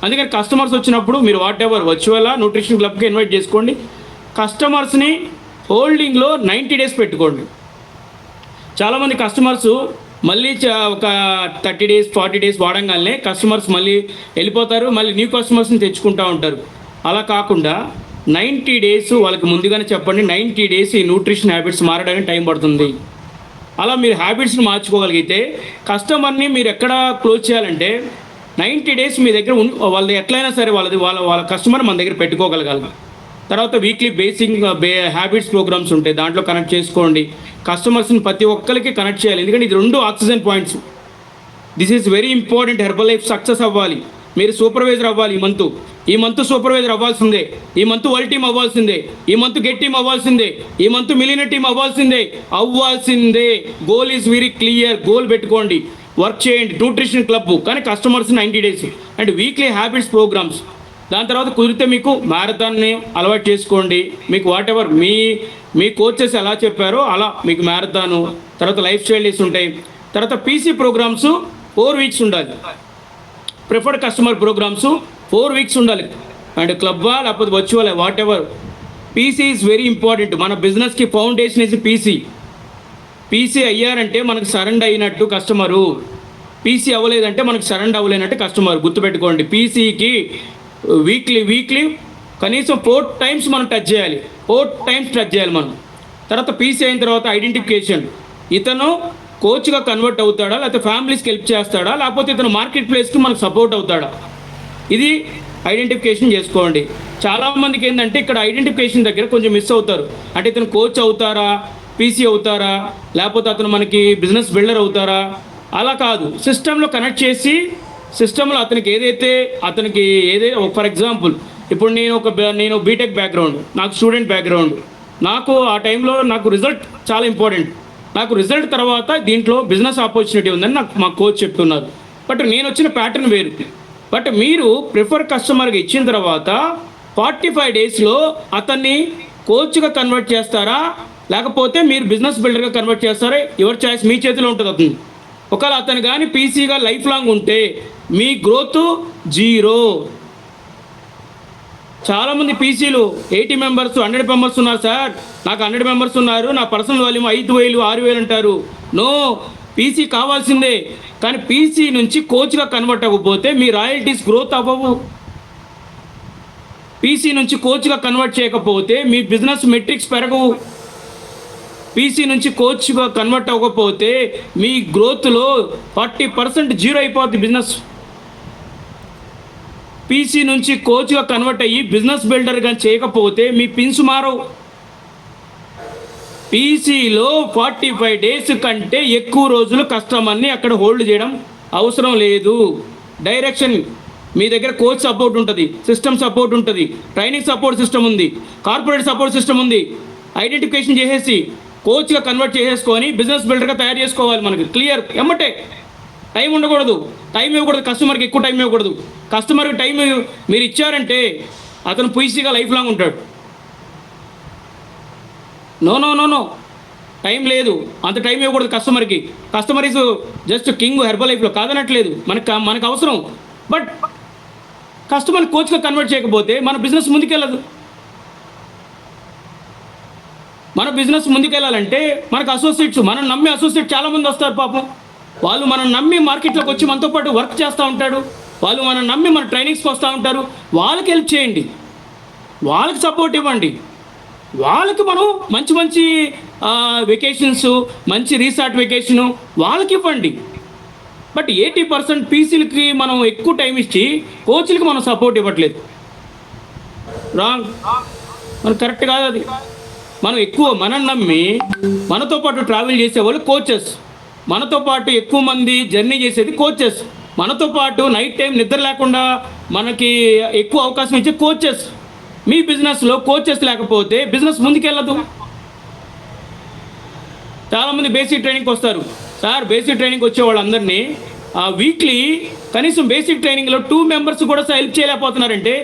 Speaker 6: అందుకని కస్టమర్స్ వచ్చినప్పుడు మీరు వాట్ ఎవర్ వర్చువల్గా న్యూట్రిషన్ క్లబ్కి ఇన్వైట్ చేసుకోండి. కస్టమర్స్ని హోల్డింగ్లో 90 days పెట్టుకోండి. చాలామంది కస్టమర్స్ మళ్ళీ ఒక 30 days 40 days వాడంగానే కస్టమర్స్ మళ్ళీ వెళ్ళిపోతారు, మళ్ళీ న్యూ కస్టమర్స్ని తెచ్చుకుంటూ ఉంటారు. అలా కాకుండా 90 days వాళ్ళకి ముందుగానే చెప్పండి. 90 days ఈ న్యూట్రిషన్ హ్యాబిట్స్ మారడానికి టైం పడుతుంది. అలా మీరు హ్యాబిట్స్ని మార్చుకోగలిగితే కస్టమర్ని మీరు ఎక్కడ క్లోజ్ చేయాలంటే 90 days మీ దగ్గర వాళ్ళది ఎట్లయినా సరే వాళ్ళ కస్టమర్ మన దగ్గర పెట్టుకోగలగాలి. తర్వాత వీక్లీ బేసిక్ హ్యాబిట్స్ ప్రోగ్రామ్స్ ఉంటాయి, దాంట్లో కనెక్ట్ చేసుకోండి. కస్టమర్స్ని ప్రతి ఒక్కరికి కనెక్ట్ చేయాలి, ఎందుకంటే ఇది 2 oxygen points. This is very important. Herbal life success అవ్వాలి. మీరు సూపర్వైజర్ అవ్వాలి. ఈ మంత్ సూపర్వైజర్ అవ్వాల్సిందే, ఈ మంత్ వరల్డ్ టీమ్ అవ్వాల్సిందే, ఈ మంత్ గెట్ టీమ్ అవ్వాల్సిందే, ఈ మంత్ మిలియనర్ టీమ్ అవ్వాల్సిందే. Goal is very clear. Goal పెట్టుకోండి, వర్క్ చేయండి. న్యూట్రిషన్ క్లబ్ కానీ customers 90 days and weekly habits programmes. దాని తర్వాత కుదిరితే మీకు మ్యారథాన్ని అలవాటు చేసుకోండి. మీకు వాట్ ఎవర్ మీ కోచెస్ ఎలా చెప్పారో అలా మీకు మ్యారథాను, తర్వాత లైఫ్ స్టైల్ డేస్ ఉంటాయి. తర్వాత పీసీ ప్రోగ్రామ్స్ 4 weeks ఉండాలి. ప్రిఫర్డ్ కస్టమర్ ప్రోగ్రామ్స్ 4 weeks ఉండాలి. అండ్ క్లబ్బా లేకపోతే virtual what ever. PC is very important. మన బిజినెస్కి ఫౌండేషన్ ఇస్ పీసీ అయ్యారంటే మనకు సరెండర్ అయినట్టు కస్టమరు. పీసీ అవ్వలేదంటే మనకు సరెండర్ అవ్వలేనట్టు కస్టమర్. గుర్తుపెట్టుకోండి, పీసీకి వీక్లీ కనీసం 4 times మనం టచ్ చేయాలి. 4 times టచ్ చేయాలి మనం. తర్వాత పీసీ అయిన తర్వాత ఐడెంటిఫికేషన్. ఇతను కోచ్గా కన్వర్ట్ అవుతాడా, లేకపోతే ఫ్యామిలీస్కి హెల్ప్ చేస్తాడా, లేకపోతే ఇతను మార్కెట్ ప్లేస్కి మనకు సపోర్ట్ అవుతాడా, ఇది ఐడెంటిఫికేషన్ చేసుకోండి. చాలామందికి ఏంటంటే ఇక్కడ ఐడెంటిఫికేషన్ దగ్గర కొంచెం మిస్ అవుతారు. అంటే ఇతను కోచ్ అవుతారా, పీసీ అవుతారా, లేకపోతే అతను మనకి బిజినెస్ బిల్డర్ అవుతారా, అలా కాదు. సిస్టంలో కనెక్ట్ చేసి సిస్టంలో అతనికి ఫర్ ఎగ్జాంపుల్ ఇప్పుడు నేను బీటెక్ బ్యాక్గ్రౌండ్, నాకు స్టూడెంట్ బ్యాక్గ్రౌండ్, నాకు ఆ టైంలో నాకు రిజల్ట్ చాలా ఇంపార్టెంట్. నాకు రిజల్ట్ తర్వాత దీంట్లో బిజినెస్ ఆపర్చునిటీ ఉందని నాకు మా కోచ్ చెప్తున్నారు. బట్ నేను వచ్చిన ప్యాటర్న్ వేరు. బట్ మీరు ప్రిఫర్ కస్టమర్గా ఇచ్చిన తర్వాత 45 daysలో అతన్ని కోచ్గా కన్వర్ట్ చేస్తారా, లేకపోతే మీరు బిజినెస్ బిల్డర్గా కన్వర్ట్ చేస్తారా, యువర్ చాయిస్, మీ చేతిలో ఉంటుంది. ఒకవేళ అతను కానీ పీసీగా లైఫ్ లాంగ్ ఉంటే మీ గ్రోత్ 0. చాలామంది పీసీలు 80 members 100 members ఉన్నారు. సార్ నాకు 100 members ఉన్నారు, నా పర్సనల్ వాల్యూమ్ 5,000 6,000 అంటారు. నో, పీసీ కావాల్సిందే. కానీ పీసీ నుంచి కోచ్గా కన్వర్ట్ అవ్వకపోతే మీ రాయల్టీస్ గ్రోత్ అవ్వవు. పీసీ నుంచి కోచ్గా కన్వర్ట్ చేయకపోతే మీ బిజినెస్ మెట్రిక్స్ పెరగవు. పీసీ నుంచి కోచ్గా కన్వర్ట్ అవ్వకపోతే మీ గ్రోత్లో 40% 0 అయిపోద్ది బిజినెస్. పీసీ నుంచి కోచ్గా కన్వర్ట్ అయ్యి బిజినెస్ బిల్డర్గా చేయకపోతే మీ పిన్స్ మారవు. పీసీలో 45 days కంటే ఎక్కువ రోజులు కస్టమర్ని అక్కడ హోల్డ్ చేయడం అవసరం లేదు. డైరెక్షన్ మీ దగ్గర కోచ్ సపోర్ట్ ఉంటుంది, సిస్టమ్ సపోర్ట్ ఉంటుంది, ట్రైనింగ్ సపోర్ట్ సిస్టమ్ ఉంది, కార్పొరేట్ సపోర్ట్ సిస్టమ్ ఉంది. ఐడెంటిఫికేషన్ చేసేసి కోచ్గా కన్వర్ట్ చేసేసుకొని బిజినెస్ బిల్డర్గా తయారు చేసుకోవాలి. మనకి క్లియర్ ఎమ్మటే. టైం ఉండకూడదు, టైం ఇవ్వకూడదు, కస్టమర్కి ఎక్కువ టైం ఇవ్వకూడదు. కస్టమర్కి టైం మీరు ఇచ్చారంటే అతను పీసీగా లైఫ్ లాంగ్ ఉంటాడు. నో, టైం లేదు, అంత టైం ఇవ్వకూడదు కస్టమర్కి. Customer is just king herbal లైఫ్లో, కాదనట్లేదు, మనకు అవసరం. బట్ కస్టమర్ కోచ్గా కన్వర్ట్ చేయకపోతే మన బిజినెస్ ముందుకెళ్ళదు. మన బిజినెస్ ముందుకెళ్ళాలంటే మనకు అసోసియేట్స్, మనం నమ్మి అసోసియేట్ చాలామంది వస్తారు. పాపం వాళ్ళు మనం నమ్మి మార్కెట్లోకి వచ్చి మనతో పాటు వర్క్ చేస్తూ ఉంటాడు. వాళ్ళు మనం నమ్మి మన ట్రైనింగ్స్కి వస్తూ ఉంటారు. వాళ్ళకి హెల్ప్ చేయండి, వాళ్ళకి సపోర్ట్ ఇవ్వండి. వాళ్ళకి మనం మంచి వెకేషన్స్, మంచి రీసార్ట్ వెకేషను వాళ్ళకి ఇవ్వండి. బట్ 80% పీసీలకి మనం ఎక్కువ టైం ఇచ్చి కోచ్లకి మనం సపోర్ట్ ఇవ్వట్లేదు. రాంగ్, మనకు కరెక్ట్ కాదు అది. మనం ఎక్కువ మనం నమ్మి మనతో పాటు ట్రావెల్ చేసేవాళ్ళు కోచెస్, మనతో పాటు ఎక్కువ మంది జర్నీ చేసేది కోచెస్, మనతో పాటు నైట్ టైం నిద్ర లేకుండా మనకి ఎక్కువ అవకాశం ఇచ్చే కోచెస్. మీ బిజినెస్లో కోచెస్ లేకపోతే బిజినెస్ ముందుకెళ్ళదు. చాలామంది బేసిక్ ట్రైనింగ్కి వస్తారు. సార్ బేసిక్ ట్రైనింగ్కి వచ్చే వాళ్ళందరినీ వీక్లీ కనీసం బేసిక్ ట్రైనింగ్లో 2 members కూడా హెల్ప్ చేయలేకపోతున్నారంటే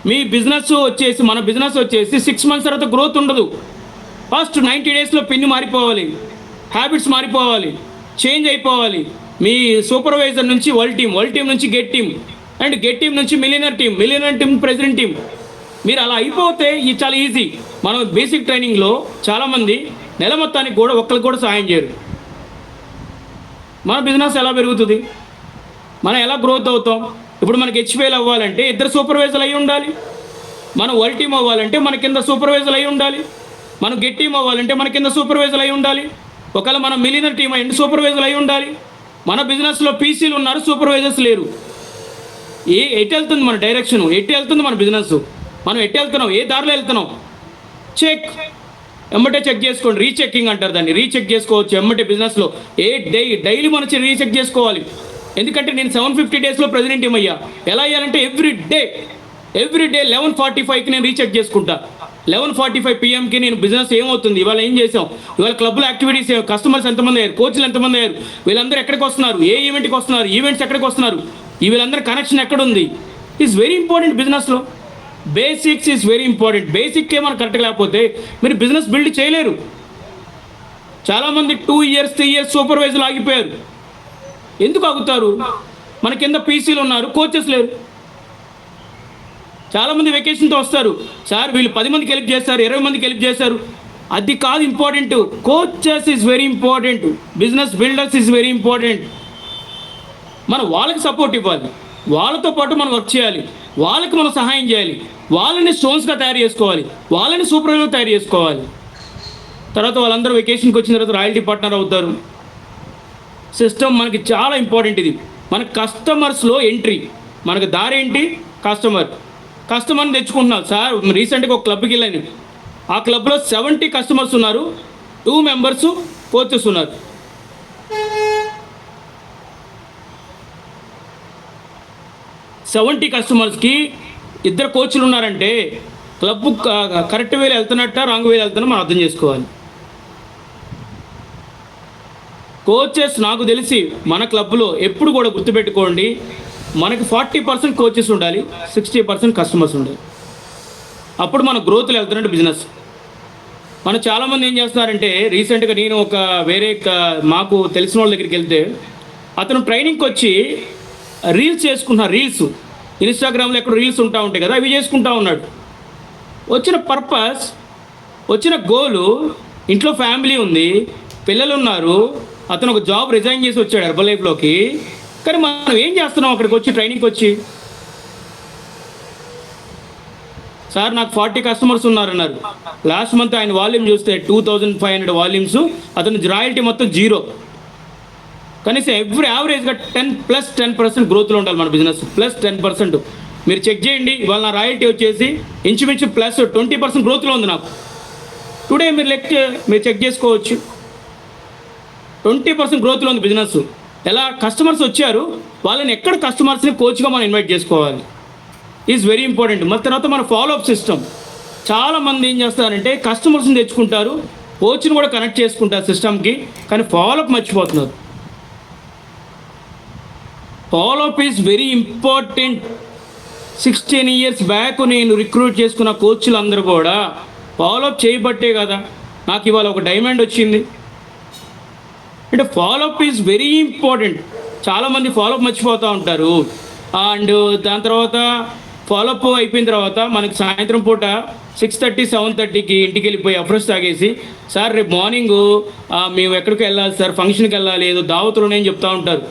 Speaker 6: మీ బిజినెస్ వచ్చేసి, మన బిజినెస్ వచ్చేసి 6 months తర్వాత గ్రోత్ ఉండదు. ఫస్ట్ 90 daysలో పిన్ని మారిపోవాలి. హ్యాబిట్స్ మారిపోవాలి, చేంజ్ అయిపోవాలి. మీ సూపర్వైజర్ నుంచి వరల్డ్ టీం నుంచి get team, and get team నుంచి మిలియనర్ టీం ప్రెసిడెంట్ టీం. మీరు అలా అయిపోతే ఇది చాలా ఈజీ. మనం బేసిక్ ట్రైనింగ్లో చాలామంది నెల మొత్తానికి కూడా ఒక్కరికి కూడా సహాయం చేయరు. మన బిజినెస్ ఎలా పెరుగుతుంది, మనం ఎలా గ్రోత్ అవుతాం? ఇప్పుడు మనకి హెచ్పిఎల్ అవ్వాలంటే 2 సూపర్వైజర్లు అయి ఉండాలి. మనం వరల్డ్ టీం అవ్వాలంటే మన కింద సూపర్వైజర్లు అయి ఉండాలి. మనం గెట్ టీం అవ్వాలంటే మన కింద సూపర్వైజర్లు అయి ఉండాలి. ఒకవేళ మనం మిలియనర్ టీం అయ్యండి సూపర్వైజర్లు అయి ఉండాలి. మన బిజినెస్లో పీసీలు ఉన్నారు, సూపర్వైజర్స్ లేరు. ఎటు వెళ్తుంది మన డైరెక్షన్, ఎటు వెళ్తుంది మన బిజినెస్, మనం ఎటు వెళ్తున్నాం, ఏ దారిలో వెళ్తున్నాం? చెక్ ఎమ్మటే చెక్ చేసుకోండి. రీచెక్కింగ్ అంటారు దాన్ని. రీచెక్ చేసుకోవచ్చు ఎమ్మటే బిజినెస్లో. డైలీ మనం రీచెక్ చేసుకోవాలి. ఎందుకంటే నేను 750 డేస్లో ప్రెసిడెంట్ ఏమయ్యా. ఎలా అయ్యాలంటే ఎవ్రీ డే 11:45కి నేను రీచెక్ చేసుకుంటా. 11:45 PM నేను బిజినెస్ ఏమవుతుంది, ఇవాళ ఏం చేసాం, ఇవాళ క్లబ్లో యాక్టివిటీస్, కస్టమర్స్ ఎంతమంది అయ్యారు, కోచ్లు ఎంతమంది అయ్యారు, వీళ్ళందరూ ఎక్కడికి వస్తున్నారు, ఏ ఈవెంట్కి వస్తున్నారు, ఈవెంట్స్ ఎక్కడికి వస్తున్నారు, ఈ వీళ్ళందరూ కనెక్షన్ ఎక్కడ ఉంది. ఈజ్ వెరీ ఇంపార్టెంట్ బిజినెస్లో. Basics is very important. బేసిక్కే మనం కరెక్ట్ లేకపోతే మీరు బిజినెస్ బిల్డ్ చేయలేరు. చాలామంది 2 years 3 years సూపర్వైజర్లు ఆగిపోయారు. ఎందుకు ఆగుతారు? మన కింద పీసీలు ఉన్నారు, కోచెస్ లేరు. చాలామంది వెకేషన్తో వస్తారు, సార్ వీళ్ళు 10 మందికి హెల్ప్ చేస్తారు, 20 మందికి హెల్ప్ చేస్తారు. అది కాదు important. Coaches is very important. Business builders is very important. మనం వాళ్ళకి సపోర్ట్ ఇవ్వాలి, వాళ్ళతో పాటు మనం వర్క్ చేయాలి, వాళ్ళకి మనం సహాయం చేయాలి, వాళ్ళని స్టోన్స్గా తయారు చేసుకోవాలి, వాళ్ళని సూపర్వైజర్గా తయారు చేసుకోవాలి. తర్వాత వాళ్ళందరూ వెకేషన్కి వచ్చిన తర్వాత రాయల్టీ పార్ట్నర్ అవుతారు. సిస్టమ్ మనకి చాలా ఇంపార్టెంట్. ఇది మన కస్టమర్స్లో ఎంట్రీ. మనకు దారి ఏంటి? కస్టమర్ని తెచ్చుకుంటున్నాం. సార్ రీసెంట్గా ఒక క్లబ్కి వెళ్ళాను. ఆ క్లబ్లో 70 కస్టమర్స్ ఉన్నారు, 2 members కోచెస్ ఉన్నారు. 70 కస్టమర్స్కి 2 కోచ్లు ఉన్నారంటే క్లబ్ కరెక్ట్ వేలో వెళ్తున్నట్ట, రాంగ్ వేలో వెళ్తున్నా మనం అర్థం చేసుకోవాలి. కోచెస్ నాకు తెలిసి మన క్లబ్లో ఎప్పుడు కూడా గుర్తుపెట్టుకోండి, మనకి 40% కోచెస్ ఉండాలి, 60% కస్టమర్స్ ఉండాలి. అప్పుడు మన గ్రోత్లో వెళ్తున్నట్టు బిజినెస్. మనం చాలామంది ఏం చేస్తున్నారంటే, రీసెంట్గా నేను ఒక వేరే మాకు తెలిసిన వాళ్ళ దగ్గరికి వెళ్తే అతను ట్రైనింగ్కి వచ్చి రీల్స్ చేసుకుంటున్నారు. రీల్స్ ఇన్స్టాగ్రామ్లో ఎక్కడ రీల్స్ ఉంటాయి కదా, అవి చేసుకుంటా ఉన్నాడు. వచ్చిన పర్పస్, వచ్చిన గోలు, ఇంట్లో ఫ్యామిలీ ఉంది, పిల్లలు ఉన్నారు, అతను ఒక జాబ్ రిజైన్ చేసి వచ్చాడు హెర్బల్ లైఫ్లోకి. కానీ మనం ఏం చేస్తున్నాం అక్కడికి వచ్చి, ట్రైనింగ్కి వచ్చి, సార్ నాకు 40 కస్టమర్స్ ఉన్నారన్నారు. లాస్ట్ మంత్ ఆయన వాల్యూమ్ చూస్తే 2500 వాల్యూమ్స్, అతను రాయల్టీ మొత్తం 0. కనీసం ఎవ్రీ యావరేజ్గా 10% గ్రోత్లో ఉండాలి మన బిజినెస్. +10%. మీరు చెక్ చేయండి, ఇవాళ నా రాయల్టీ వచ్చేసి ఇంచుమించు +20% గ్రోత్లో ఉంది నాకు. టుడే మీరు చెక్ చేసుకోవచ్చు, 20% గ్రోత్లో ఉంది బిజినెస్. ఎలా? కస్టమర్స్ వచ్చారు, వాళ్ళని ఎక్కడ కస్టమర్స్ని కోచ్గా మనం ఇన్వైట్ చేసుకోవాలి ఈజ్ వెరీ ఇంపార్టెంట్. మరి తర్వాత మన ఫాలోఅప్ సిస్టమ్. చాలామంది ఏం చేస్తారంటే కస్టమర్స్ని తెచ్చుకుంటారు, కోచ్ని కూడా కనెక్ట్ చేసుకుంటారు సిస్టమ్కి, కానీ ఫాలోఅప్ మర్చిపోతున్నారు. Follow up is very important. 16 years back నేను రిక్రూట్ చేసుకున్న కోచ్లు అందరూ కూడా ఫాలోఅప్ చేయబట్టే కదా నాకు ఇవాళ ఒక డైమండ్ వచ్చింది. అంటే ఫాలోఅప్ ఈజ్ వెరీ ఇంపార్టెంట్. చాలామంది ఫాలోఅప్ మర్చిపోతూ ఉంటారు. అండ్ దాని తర్వాత ఫాలోఅప్ అయిపోయిన తర్వాత మనకి సాయంత్రం పూట 6:30 7:30కి ఇంటికి వెళ్ళిపోయి అఫ్రెష్ తాగేసి, సార్ రేపు మార్నింగ్ మేము ఎక్కడికి వెళ్ళాలి సార్, ఫంక్షన్కి వెళ్ళాలి, ఏదో దావతులు ఉన్నాయని చెప్తూ ఉంటారు.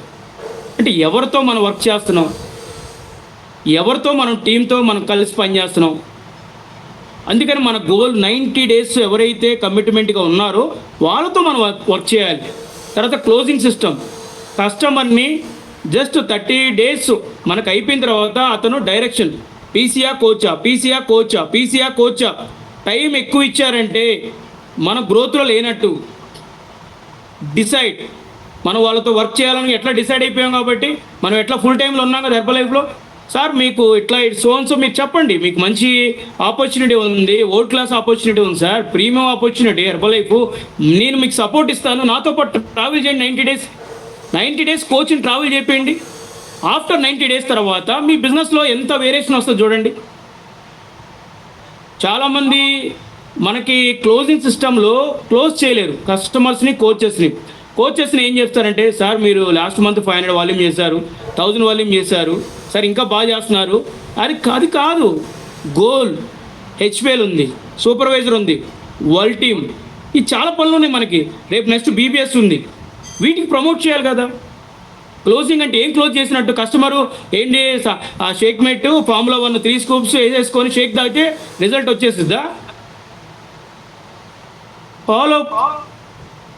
Speaker 6: అంటే ఎవరితో మనం వర్క్ చేస్తున్నాం, ఎవరితో మనం టీంతో మనం కలిసి పనిచేస్తున్నాం. అందుకని మన గోల్ 90 days ఎవరైతే కమిట్మెంట్గా ఉన్నారో వాళ్ళతో మనం వర్క్ చేయాలి. తర్వాత క్లోజింగ్ సిస్టమ్. కస్టమర్ని జస్ట్ 30 days మనకు అయిపోయిన తర్వాత అతను డైరెక్షన్, పీసీఆర్ కోచా టైం ఎక్కువ ఇచ్చారంటే మన గ్రోత్లో లేనట్టు. డిసైడ్, మనం వాళ్ళతో వర్క్ చేయాలని ఎట్లా డిసైడ్ అయిపోయాం కాబట్టి మనం ఎట్లా ఫుల్ టైంలో ఉన్నాం కదా హెర్బల్ లైఫ్లో. సార్ మీకు ఇట్లా సో మీరు చెప్పండి, మీకు మంచి ఆపర్చునిటీ ఉంది, వరల్డ్ క్లాస్ ఆపర్చునిటీ ఉంది sir, premium opportunity herbal life, నేను మీకు సపోర్ట్ ఇస్తాను, నాతో పాటు ట్రావెల్ చేయండి 90 days కోచ్ని ట్రావెల్ చేయండి. ఆఫ్టర్ 90 days తర్వాత మీ బిజినెస్లో ఎంత వేరియేషన్ వస్తుందో చూడండి. చాలామంది మనకి క్లోజింగ్ సిస్టంలో క్లోజ్ చేయలేరు కస్టమర్స్ని కోచెస్ని ఏం చేస్తారంటే, సార్ మీరు లాస్ట్ మంత్ 500 వాల్యూమ్ చేశారు, 1000 వాల్యూమ్ చేశారు, సార్ ఇంకా బాగా చేస్తున్నారు. అది కాదు, గోల్ హెచ్పిఎల్ ఉంది, సూపర్వైజర్ ఉంది, వరల్డ్ టీమ్, ఇది చాలా పనులు ఉన్నాయి మనకి. రేపు నెక్స్ట్ బీబీఎస్ ఉంది, వీటికి ప్రమోట్ చేయాలి కదా. క్లోజింగ్ అంటే ఏం క్లోజ్ చేసినట్టు? కస్టమరు ఏంటి ఆ షేక్ మేట్ ఫార్ములా 1 3 స్కూప్స్ వేసేసుకొని షేక్ తాగితే రిజల్ట్ వచ్చేసిద్దా?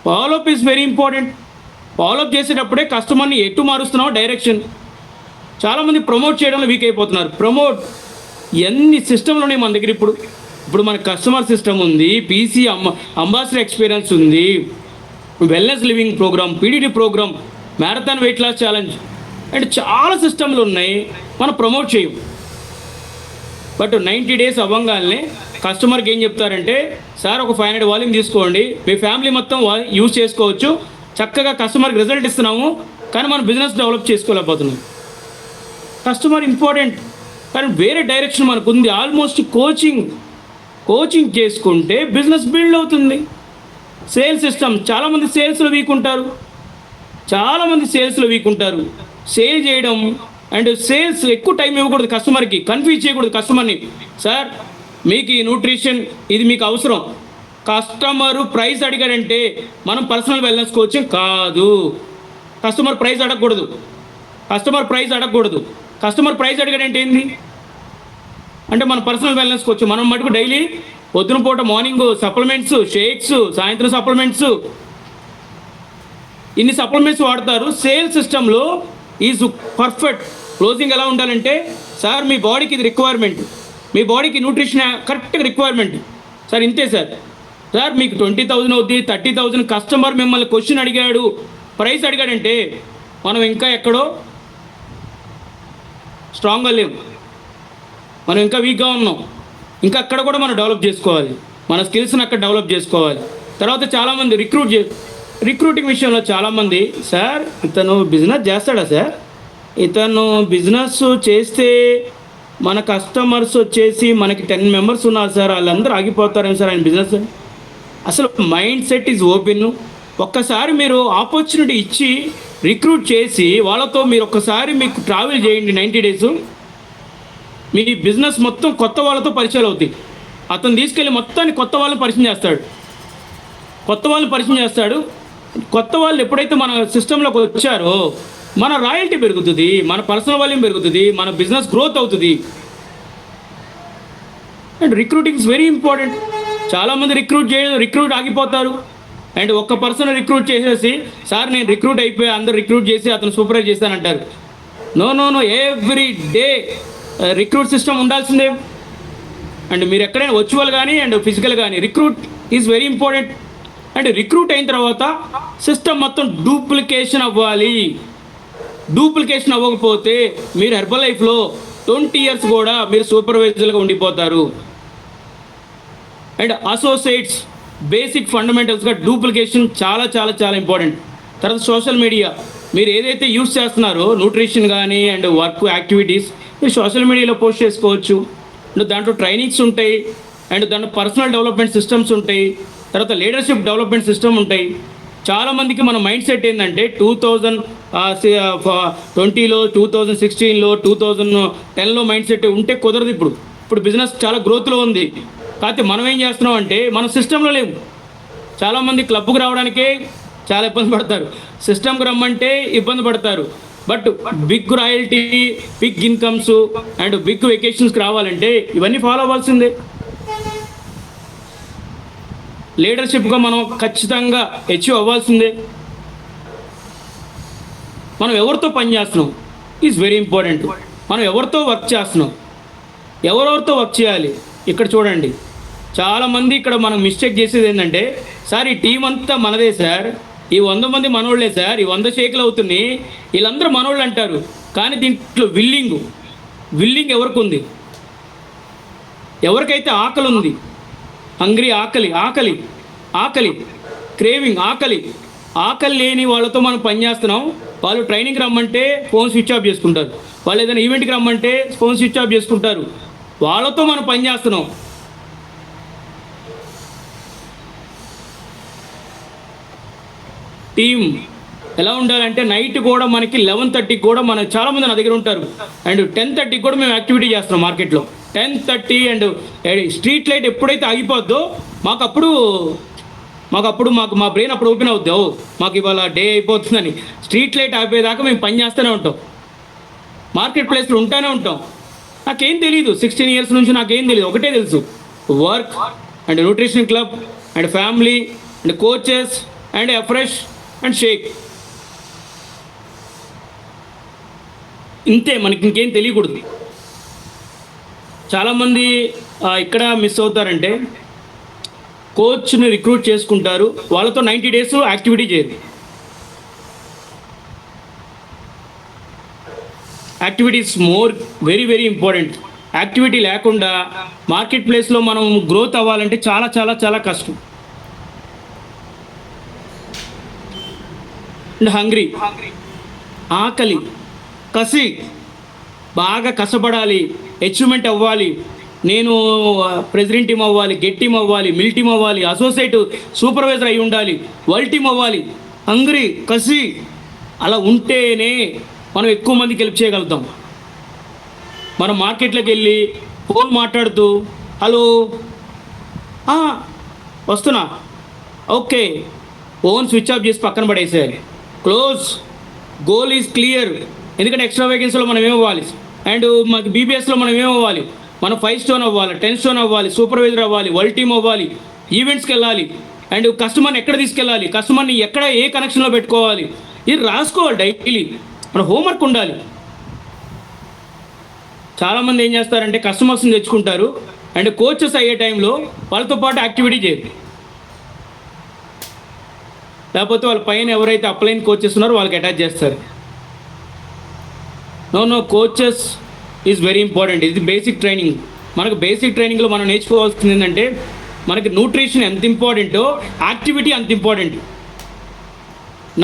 Speaker 6: Follow up is very important. Follow up చేసేటప్పుడే కస్టమర్ని ఎటు మారుస్తున్నామో డైరెక్షన్. చాలామంది ప్రమోట్ చేయడంలో వీక్ అయిపోతున్నారు. ఎన్ని సిస్టమ్లు ఉన్నాయి మన దగ్గర. ఇప్పుడు మన కస్టమర్ సిస్టమ్ ఉంది, పీసీ అంబాసిడర్ ఎక్స్పీరియన్స్ ఉంది, wellness living program, PDT program, marathon weight loss challenge, అంటే చాలా సిస్టమ్లు ఉన్నాయి. మనం ప్రమోట్ చేయం. బట్ 90 డేస్ అవ్వగానే కస్టమర్కి ఏం చెప్తారంటే, సార్ ఒక 500 వాల్యూమ్ తీసుకోండి, మీ ఫ్యామిలీ మొత్తం యూజ్ చేసుకోవచ్చు, చక్కగా కస్టమర్కి రిజల్ట్ ఇస్తున్నాము, కానీ మనం బిజినెస్ డెవలప్ చేసుకోలేకపోతున్నాం. కస్టమర్ ఇంపార్టెంట్, కానీ వేరే డైరెక్షన్ మనకు ఉంది. ఆల్మోస్ట్ కోచింగ్ చేసుకుంటే బిజినెస్ బిల్డ్ అవుతుంది. సేల్స్ సిస్టమ్, చాలామంది సేల్స్లో వీక్ ఉంటారు. సేల్ చేయడం అండ్ సేల్స్ ఎక్కువ టైం ఇవ్వకూడదు కస్టమర్కి, కన్ఫ్యూజ్ చేయకూడదు కస్టమర్ని. సార్ మీకు ఈ న్యూట్రిషన్ ఇది మీకు అవసరం, కస్టమరు ప్రైస్ అడిగాడంటే మనం పర్సనల్ వెల్నెస్ కోచింగ్ కాదు. కస్టమర్ ప్రైస్ అడగకూడదు. కస్టమర్ ప్రైస్ అడిగాడంటే ఏంది అంటే మన పర్సనల్ వెల్నెస్ కోచింగ్. మనం మటుకు డైలీ పొద్దున పూట మార్నింగ్ సప్లిమెంట్స్, షేక్స్, సాయంత్రం సప్లిమెంట్స్, ఇన్ని సప్లిమెంట్స్ వాడతారు. సేల్ సిస్టంలో ఈజ్ పర్ఫెక్ట్. క్లోజింగ్ ఎలా ఉండాలంటే, సార్ మీ బాడీకి ఇది రిక్వైర్మెంట్, మీ బాడీకి న్యూట్రిషన్ కరెక్ట్గా రిక్వైర్మెంట్, సార్ ఇంతే సార్ మీకు 20,000 అవుద్ది, 30,000. కస్టమర్ మిమ్మల్ని క్వశ్చన్ అడిగాడు, ప్రైస్ అడిగాడంటే మనం ఇంకా ఎక్కడో స్ట్రాంగ్గా లేము, మనం ఇంకా వీక్గా ఉన్నాం. ఇంకా అక్కడ కూడా మనం డెవలప్ చేసుకోవాలి, మన స్కిల్స్ని అక్కడ డెవలప్ చేసుకోవాలి. తర్వాత చాలామంది రిక్రూటింగ్ విషయంలో చాలామంది, సార్ ఇతను బిజినెస్ చేస్తాడా సార్, ఇతను బిజినెస్ చేస్తే మన కస్టమర్స్ వచ్చేసి మనకి 10 మెంబర్స్ ఉన్నారు సార్, వాళ్ళందరూ ఆగిపోతారేమో సార్ ఆయన బిజినెస్. అసలు మైండ్ సెట్ ఈజ్ ఓపెన్. ఒక్కసారి మీరు ఆపర్చునిటీ ఇచ్చి రిక్రూట్ చేసి వాళ్ళతో మీరు ఒక్కసారి మీకు ట్రావెల్ చేయండి 90 డేస్, మీ బిజినెస్ మొత్తం కొత్త వాళ్ళతో పరిచయాలు అవుతాయి. అతను తీసుకెళ్ళి మొత్తాన్ని కొత్త వాళ్ళని పరిచయం చేస్తాడు. కొత్త వాళ్ళు ఎప్పుడైతే మన సిస్టంలోకి వచ్చారో మన రాయల్టీ పెరుగుతుంది, మన పర్సనల్ వాల్యూమ్ పెరుగుతుంది, మన బిజినెస్ గ్రోత్ అవుతుంది. And recruiting is very important. చాలామంది రిక్రూట్ ఆగిపోతారు. అండ్ ఒక్క పర్సన్ రిక్రూట్ చేసేసి, సార్ నేను రిక్రూట్ అయిపోయి అందరు రిక్రూట్ చేసి అతను సూపర్వైజ్ చేస్తానంటారు. No, every day recruit system ఉండాల్సిందే. అండ్ మీరు ఎక్కడైనా వర్చువల్ కానీ అండ్ ఫిజికల్ కానీ recruit is very important. And recruit అయిన తర్వాత సిస్టమ్ మొత్తం డూప్లికేషన్ అవ్వకపోతే మీరు హెర్బల్ లైఫ్లో 20 ఇయర్స్ కూడా మీరు సూపర్వైజర్గా ఉండిపోతారు. అండ్ అసోసియేట్స్ బేసిక్ ఫండమెంటల్స్గా డూప్లికేషన్ చాలా చాలా చాలా ఇంపార్టెంట్. తర్వాత సోషల్ మీడియా మీరు ఏదైతే యూస్ చేస్తున్నారో న్యూట్రిషన్ కానీ అండ్ వర్క్ యాక్టివిటీస్ మీరు సోషల్ మీడియాలో పోస్ట్ చేసుకోవచ్చు. అండ్ దాంట్లో ట్రైనింగ్స్ ఉంటాయి, అండ్ దాంట్లో పర్సనల్ డెవలప్మెంట్ సిస్టమ్స్ ఉంటాయి, తర్వాత లీడర్షిప్ డెవలప్మెంట్ సిస్టమ్ ఉంటాయి. చాలామందికి మన మైండ్ సెట్ ఏంటంటే 2020లో 2016లో 2010లో మైండ్ సెట్ ఉంటే కుదరదు. ఇప్పుడు బిజినెస్ చాలా గ్రోత్లో ఉంది. కాకపోతే మనం ఏం చేస్తున్నాం అంటే మన సిస్టంలో లేవు. చాలామంది క్లబ్కి రావడానికే చాలా ఇబ్బంది పడతారు, సిస్టమ్కి రమ్మంటే ఇబ్బంది పడతారు. But big royalty, big incomes and big వెకేషన్స్కి రావాలంటే ఇవన్నీ ఫాలో అవ్వాల్సిందే. లీడర్షిప్గా మనం ఖచ్చితంగా అచీవ్ అవ్వాల్సిందే. మనం ఎవరితో పని చేస్తున్నాం ఈజ్ వెరీ ఇంపార్టెంట్. మనం ఎవరితో వర్క్ చేస్తున్నాం, ఎవరెవరితో వర్క్ చేయాలి. ఇక్కడ చూడండి, చాలామంది ఇక్కడ మనం మిస్టేక్ చేసేది ఏంటంటే, సార్ ఈ టీం అంతా మనదే సార్, ఈ 100 మంది మనోళ్ళే సార్, ఈ 100 షేకులు అవుతున్నాయి, వీళ్ళందరూ మనోళ్ళు అంటారు. కానీ దీంట్లో విల్లింగ్ ఎవరికి ఉంది? ఎవరికైతే ఆకలి ఉంది, హంగ్రీ, ఆకలి క్రేవింగ్, ఆకలి లేని వాళ్ళతో మనం పనిచేస్తున్నాం. వాళ్ళు ట్రైనింగ్కి రమ్మంటే ఫోన్ స్విచ్ ఆఫ్ చేసుకుంటారు, వాళ్ళు ఏదైనా ఈవెంట్కి రమ్మంటే ఫోన్ స్విచ్ ఆఫ్ చేసుకుంటారు. వాళ్ళతో మనం పనిచేస్తున్నాం. టీమ్ ఎలా ఉండాలంటే నైట్ కూడా మనకి 11:30 కూడా మన చాలామంది నా దగ్గర ఉంటారు అండ్ 10:30 కూడా మేము యాక్టివిటీ చేస్తున్నాం మార్కెట్లో. 10:30 అండ్ స్ట్రీట్ లైట్ ఎప్పుడైతే ఆగిపోద్దో మాకు మా బ్రెయిన్ అప్పుడు ఓపెన్ అవుద్ది, మాకు ఇవాళ డే అయిపోతుందని. స్ట్రీట్ లైట్ ఆగిపోయేదాకా మేము పని చేస్తూనే ఉంటాం, మార్కెట్ ప్లేస్లో ఉంటానే ఉంటాం. నాకేం తెలియదు, 16 ఇయర్స్ నుంచి నాకేం తెలియదు, ఒకటే తెలుసు, work and nutrition club and family and coaches and fresh and shake. ఇంతే, మనకి ఇంకేం తెలియకూడదు. చాలామంది ఇక్కడ మిస్ అవుతారంటే కోచ్ని రిక్రూట్ చేసుకుంటారు, వాళ్ళతో 90 డేస్ యాక్టివిటీ చేయరు. Activities very very important. Activity లేకుండా మార్కెట్ ప్లేస్లో మనం గ్రోత్ అవ్వాలంటే చాలా చాలా చాలా కష్టం. అండ్ హంగ్రీ, ఆకలి, కసి, బాగా కష్టపడాలి, అచీవ్మెంట్ అవ్వాలి. నేను ప్రెసిడెంట్ టీమ్ అవ్వాలి, గెట్ టీమ్ అవ్వాలి, మిల్ టీమ్ అవ్వాలి, అసోసియేట్ సూపర్వైజర్ అయి ఉండాలి, వరల్డ్ టీమ్ అవ్వాలి. హంగ్రీ, కసి అలా ఉంటేనే మనం ఎక్కువ మందికి హెల్ప్ చేయగలుగుతాం. మనం మార్కెట్లోకి వెళ్ళి ఫోన్ మాట్లాడుతూ హలో వస్తున్నా, ఓకే, ఫోన్ స్విచ్ ఆఫ్ చేసి పక్కన పడేసేయాలి. Close, goal is clear. ఎందుకంటే ఎక్స్ట్రా వేకెన్సీలో మనం ఏమవ్వాలి అండ్ మనకి బీబీఎస్లో మనం ఏమవ్వాలి, మనం 5 స్టోన్ అవ్వాలి, 10 స్టోన్ అవ్వాలి, సూపర్వైజర్ అవ్వాలి, వరల్డ్ టీమ్ అవ్వాలి, ఈవెంట్స్కి వెళ్ళాలి అండ్ కస్టమర్ని ఎక్కడ తీసుకెళ్ళాలి, కస్టమర్ని ఎక్కడ ఏ కనెక్షన్లో పెట్టుకోవాలి, ఇది రాసుకోవాలి. డైలీ మన హోంవర్క్ ఉండాలి. చాలామంది ఏం చేస్తారంటే కస్టమర్స్ని తెచ్చుకుంటారు అండ్ కోచెస్ అయ్యే టైంలో వాళ్ళతో పాటు యాక్టివిటీ చేయరు. లేకపోతే వాళ్ళ పైన ఎవరైతే అప్లైన్ కోచెస్ ఉన్నారో వాళ్ళకి అటాచ్ చేస్తారు. No, coaches is very important. ఇది బేసిక్ ట్రైనింగ్. మనకు బేసిక్ ట్రైనింగ్లో మనం నేర్చుకోవాల్సింది ఏంటంటే మనకి న్యూట్రిషన్ ఎంత ఇంపార్టెంటో యాక్టివిటీ అంత ఇంపార్టెంట్.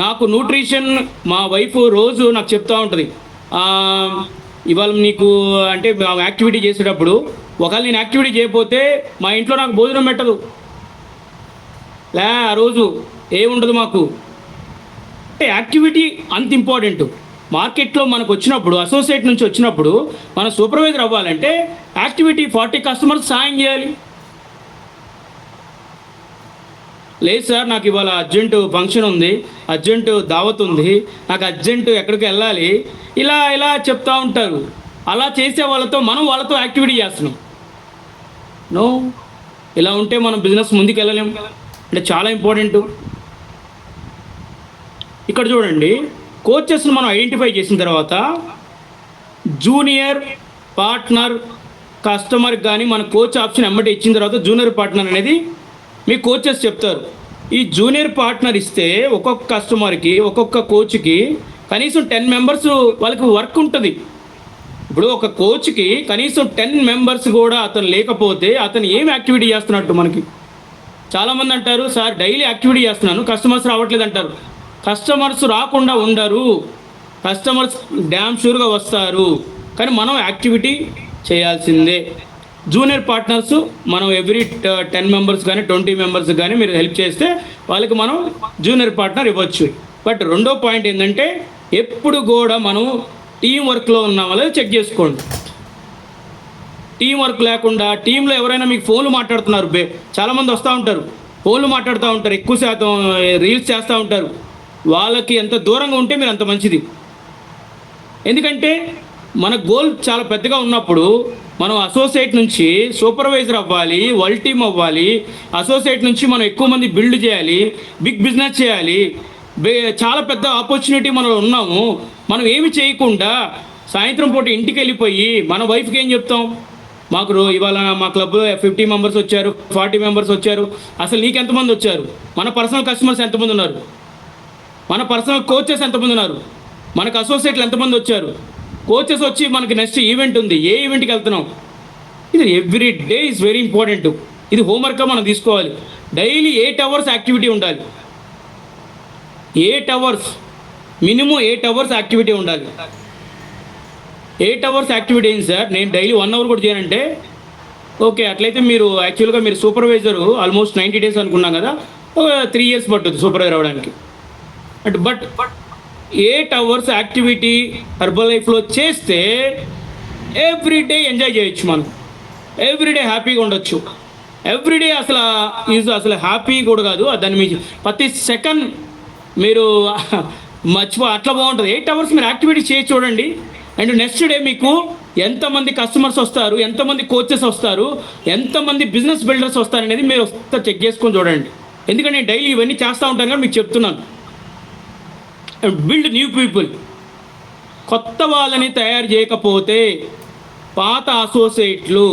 Speaker 6: నాకు న్యూట్రిషన్ మా వైఫ్ రోజు నాకు చెప్తూ ఉంటుంది, ఇవాళ నీకు అంటే యాక్టివిటీ చేసేటప్పుడు ఒకవేళ నేను యాక్టివిటీ చేయకపోతే మా ఇంట్లో నాకు భోజనం పెట్టదు, ఆ రోజు ఏముండదు మాకు. అంటే యాక్టివిటీ అంత ఇంపార్టెంట్. మార్కెట్లో మనకు వచ్చినప్పుడు, అసోసియేట్ నుంచి వచ్చినప్పుడు మన సూపర్వైజర్ అవ్వాలంటే యాక్టివిటీ 40 కస్టమర్స్ సాయం చేయాలి. లేదు సార్, నాకు ఇవాళ అర్జెంటు ఫంక్షన్ ఉంది, అర్జెంటు దావత్ ఉంది, నాకు అర్జెంటు ఎక్కడికి వెళ్ళాలి, ఇలా చెప్తూ ఉంటారు. అలా చేసే వాళ్ళతో యాక్టివిటీ చేస్తున్నాం. నో, ఇలా ఉంటే మనం బిజినెస్ ముందుకు వెళ్ళలేం. అంటే చాలా ఇంపార్టెంట్. ఇక్కడ చూడండి, కోచెస్ను మనం ఐడెంటిఫై చేసిన తర్వాత జూనియర్ పార్ట్నర్ కస్టమర్ కానీ మన కోచ్ ఆప్షన్ ఎమ్మటి ఇచ్చిన తర్వాత జూనియర్ పార్ట్నర్ అనేది మీ కోచెస్ చెప్తారు. ఈ జూనియర్ పార్ట్నర్ ఇస్తే ఒక్కొక్క కస్టమర్కి ఒక్కొక్క కోచ్కి కనీసం 10 మెంబర్స్ వాళ్ళకి వర్క్ ఉంటుంది. ఇప్పుడు ఒక కోచ్కి కనీసం 10 మెంబర్స్ కూడా అతను లేకపోతే అతను ఏం యాక్టివిటీ చేస్తున్నట్టు. మనకి చాలామంది అంటారు, సార్ డైలీ యాక్టివిటీ చేస్తున్నాను, కస్టమర్స్ రావట్లేదు అంటారు. కస్టమర్స్ రాకుండా ఉండరు, కస్టమర్స్ డ్యామ్ షూర్గా వస్తారు. కానీ మనం యాక్టివిటీ చేయాల్సిందే. జూనియర్ పార్ట్నర్స్ మనం ఎవ్రీ 10 మెంబర్స్ కానీ 20 మెంబర్స్ కానీ మీరు హెల్ప్ చేస్తే వాళ్ళకి మనం జూనియర్ పార్ట్నర్ ఇవ్వచ్చు. బట్ రెండో పాయింట్ ఏంటంటే ఎప్పుడు కూడా మనం టీం వర్క్లో ఉన్న వాళ్ళని చెక్ చేసుకోండి. టీం వర్క్ లేకుండా టీంలో ఎవరైనా మీకు ఫోన్లు మాట్లాడుతున్నారు, చాలామంది వస్తూ ఉంటారు, ఫోన్లు మాట్లాడుతూ ఉంటారు, ఎక్కువ శాతం రీల్స్ చేస్తూ ఉంటారు. వాళ్ళకి ఎంత దూరంగా ఉంటే మీరు అంత మంచిది. ఎందుకంటే మన గోల్ చాలా పెద్దగా ఉన్నప్పుడు మనం అసోసియేట్ నుంచి సూపర్వైజర్ అవ్వాలి, వరల్డ్ టీమ్ అవ్వాలి, అసోసియేట్ నుంచి మనం ఎక్కువ మంది బిల్డ్ చేయాలి, బిగ్ బిజినెస్ చేయాలి, చాలా పెద్ద ఆపర్చునిటీ మనం ఉన్నాము. మనం ఏమి చేయకుండా సాయంత్రం పూట ఇంటికి వెళ్ళిపోయి మన వైఫ్కి ఏం చెప్తాం, మాకు ఇవాళ మా క్లబ్లో 50 మెంబర్స్ వచ్చారు, 40 మెంబర్స్ వచ్చారు, అసలు నీకు ఎంతమంది వచ్చారు, మన పర్సనల్ కస్టమర్స్ ఎంతమంది ఉన్నారు, మన పర్సనల్ కోచెస్ ఎంతమంది ఉన్నారు, మనకు అసోసియేట్లు ఎంతమంది వచ్చారు, కోచెస్ వచ్చి మనకి నెక్స్ట్ ఈవెంట్ ఉంది, ఏ ఈవెంట్కి వెళ్తున్నాం. ఇది every day is very important. ఇది హోంవర్క్గా మనం తీసుకోవాలి. డైలీ 8 అవర్స్ యాక్టివిటీ ఉండాలి. 8 అవర్స్ మినిమం 8 అవర్స్ యాక్టివిటీ ఉండాలి. 8 అవర్స్ యాక్టివిటీ ఏంటి సార్, నేను డైలీ 1 అవర్ కూడా చేయనంటే ఓకే, అట్లయితే మీరు యాక్చువల్గా మీరు సూపర్వైజరు ఆల్మోస్ట్ 90 డేస్ అనుకున్నాం కదా, 3 ఇయర్స్ పట్టుద్ది సూపర్వైజర్ అవ్వడానికి. బట్ 8 hours యాక్టివిటీ హెర్బల్ లైఫ్లో చేస్తే ఎవ్రీడే ఎంజాయ్ చేయొచ్చు మనం, ఎవ్రీడే హ్యాపీగా ఉండొచ్చు. ఎవ్రీడే అసలు హ్యాపీ కూడా కాదు, దాన్ని మీ ప్రతి సెకండ్ మీరు అట్లా బాగుంటుంది. 8 hours మీరు యాక్టివిటీ చేసి చూడండి. అండ్ నెక్స్ట్ డే మీకు ఎంతమంది కస్టమర్స్ వస్తారు, ఎంతమంది కోచెస్ వస్తారు, ఎంతమంది బిజినెస్ బిల్డర్స్ వస్తారు అనేది మీరు ఒకసారి చెక్ చేసుకొని చూడండి. ఎందుకంటే నేను డైలీ ఇవన్నీ చేస్తూ ఉంటాను కానీ మీకు చెప్తున్నాను. Build new people. కొత్త వాళ్ళని తయారు చేయకపోతే పాత అసోసియేట్లు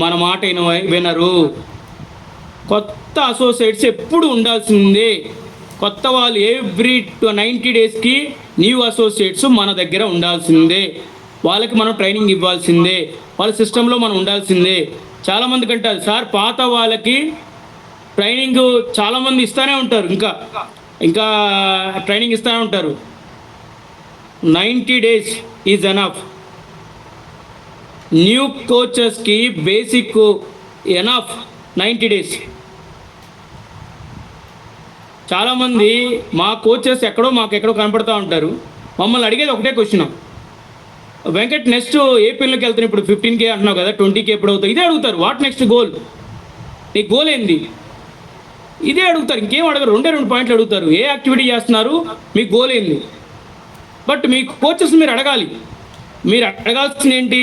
Speaker 6: మన మాట వినరు. కొత్త అసోసియేట్స్ ఎప్పుడు ఉండాల్సిందే. కొత్త వాళ్ళు ఎవ్రీ 90 daysకి న్యూ అసోసియేట్స్ మన దగ్గర ఉండాల్సిందే. వాళ్ళకి మనం ట్రైనింగ్ ఇవ్వాల్సిందే, వాళ్ళ సిస్టంలో మనం ఉండాల్సిందే. చాలామందికి అంటారు సార్ పాత వాళ్ళకి ట్రైనింగ్ చాలామంది ఇస్తూనే ఉంటారు, ఇంకా ట్రైనింగ్ ఇస్తూనే ఉంటారు. 90 days ఈజ్ ఎనఫ్. న్యూ కోచెస్కి బేసిక్ ఎనఫ్ 90 days. చాలామంది మా కోచెస్ మాకెక్కడో కనపడుతూ ఉంటారు. మమ్మల్ని అడిగేది ఒకటే క్వశ్చన్, వెంకట్ నెక్స్ట్ ఏ పిల్లలకి వెళ్తాను, ఇప్పుడు 15K అంటున్నావు కదా, 20K ఎప్పుడు అవుతావు, ఇదే అడుగుతారు. వాట్ నెక్స్ట్ గోల్, నీ గోల్ ఏంది, ఇదే అడుగుతారు. ఇంకేం అడగరు. 2 పాయింట్లు అడుగుతారు. ఏ యాక్టివిటీ చేస్తున్నారు, మీ గోల్ ఏంది. బట్ మీ కోచెస్ మీరు అడగాలి. మీరు అడగాల్సింది ఏంటి,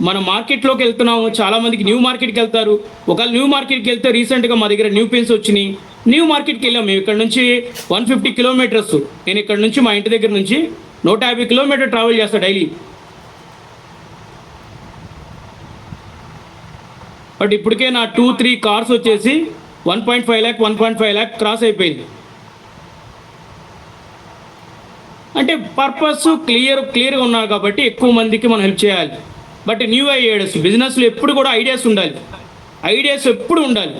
Speaker 6: మన మార్కెట్లోకి వెళ్తున్నాము, చాలామందికి న్యూ మార్కెట్కి వెళ్తారు. ఒకవేళ న్యూ మార్కెట్కి వెళ్తే రీసెంట్గా మా దగ్గర న్యూ పెన్స్ వచ్చినాయి, న్యూ మార్కెట్కి వెళ్ళాము. మేము ఇక్కడ నుంచి 150 kilometers, నేను ఇక్కడ నుంచి మా ఇంటి దగ్గర నుంచి 150 kilometers ట్రావెల్ చేస్తాను డైలీ. బట్ ఇప్పటికే నా 2-3 cars వచ్చేసి 1.5 lakh క్రాస్ అయిపోయింది. అంటే పర్పస్ క్లియర్గా ఉన్నారు కాబట్టి ఎక్కువ మందికి మనం హెల్ప్ చేయాలి. బట్ న్యూ ఐడియాస్, బిజినెస్లో ఎప్పుడు కూడా ఐడియాస్ ఉండాలి. ఐడియాస్ ఎప్పుడు ఉండాలి.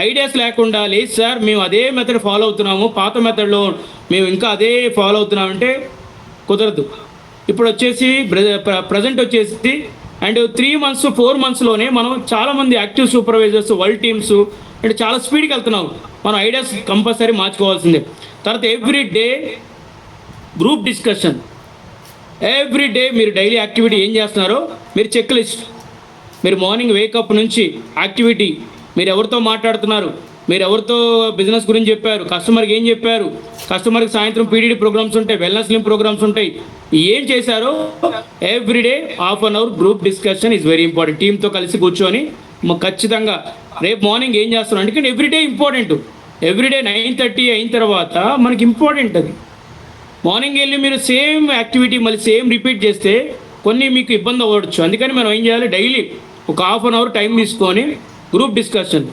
Speaker 6: ఐడియాస్ లేకుండా లేదు సార్ మేము అదే మెథడ్ ఫాలో అవుతున్నాము, పాత మెథడ్లో మేము ఇంకా అదే ఫాలో అవుతున్నామంటే కుదరదు. ఇప్పుడు వచ్చేసి ప్రజెంట్ వచ్చేసి అండ్ 3 months 4 monthsలోనే మనం చాలామంది యాక్టివ్ సూపర్వైజర్స్, వరల్డ్ టీమ్స్ అంటే చాలా స్పీడ్కి వెళ్తున్నాం. మనం ఐడియాస్ కంపల్సరీ మార్చుకోవాల్సిందే. తర్వాత every day group discussion. Every day మీరు డైలీ యాక్టివిటీ ఏం చేస్తున్నారో మీరు చెక్ లిస్ట్. మీరు మార్నింగ్ వేకప్ నుంచి యాక్టివిటీ, మీరు ఎవరితో మాట్లాడుతున్నారు, మీరు ఎవరితో బిజినెస్ గురించి చెప్పారు, కస్టమర్కి ఏం చెప్పారు, కస్టమర్కి సాయంత్రం పీడీడీ ప్రోగ్రామ్స్ ఉంటాయి, వెల్నెస్ లింక్ ప్రోగ్రామ్స్ ఉంటాయి, ఏం చేశారో everyday ½ an hour group discussion is very important. టీంతో కలిసి కూర్చొని ఖచ్చితంగా రేపు మార్నింగ్ ఏం చేస్తున్నాం అంటే ఎవ్రీడే ఇంపార్టెంట్. ఎవ్రీడే 9:30 అయిన తర్వాత మనకి ఇంపార్టెంట్ అది. మార్నింగ్ వెళ్ళి మీరు సేమ్ యాక్టివిటీ మళ్ళీ సేమ్ రిపీట్ చేస్తే కొన్ని మీకు ఇబ్బంది అవ్వచ్చు. అందుకని మనం ఏం చేయాలి, డైలీ ఒక ½ an hour టైం తీసుకొని గ్రూప్ డిస్కషన్.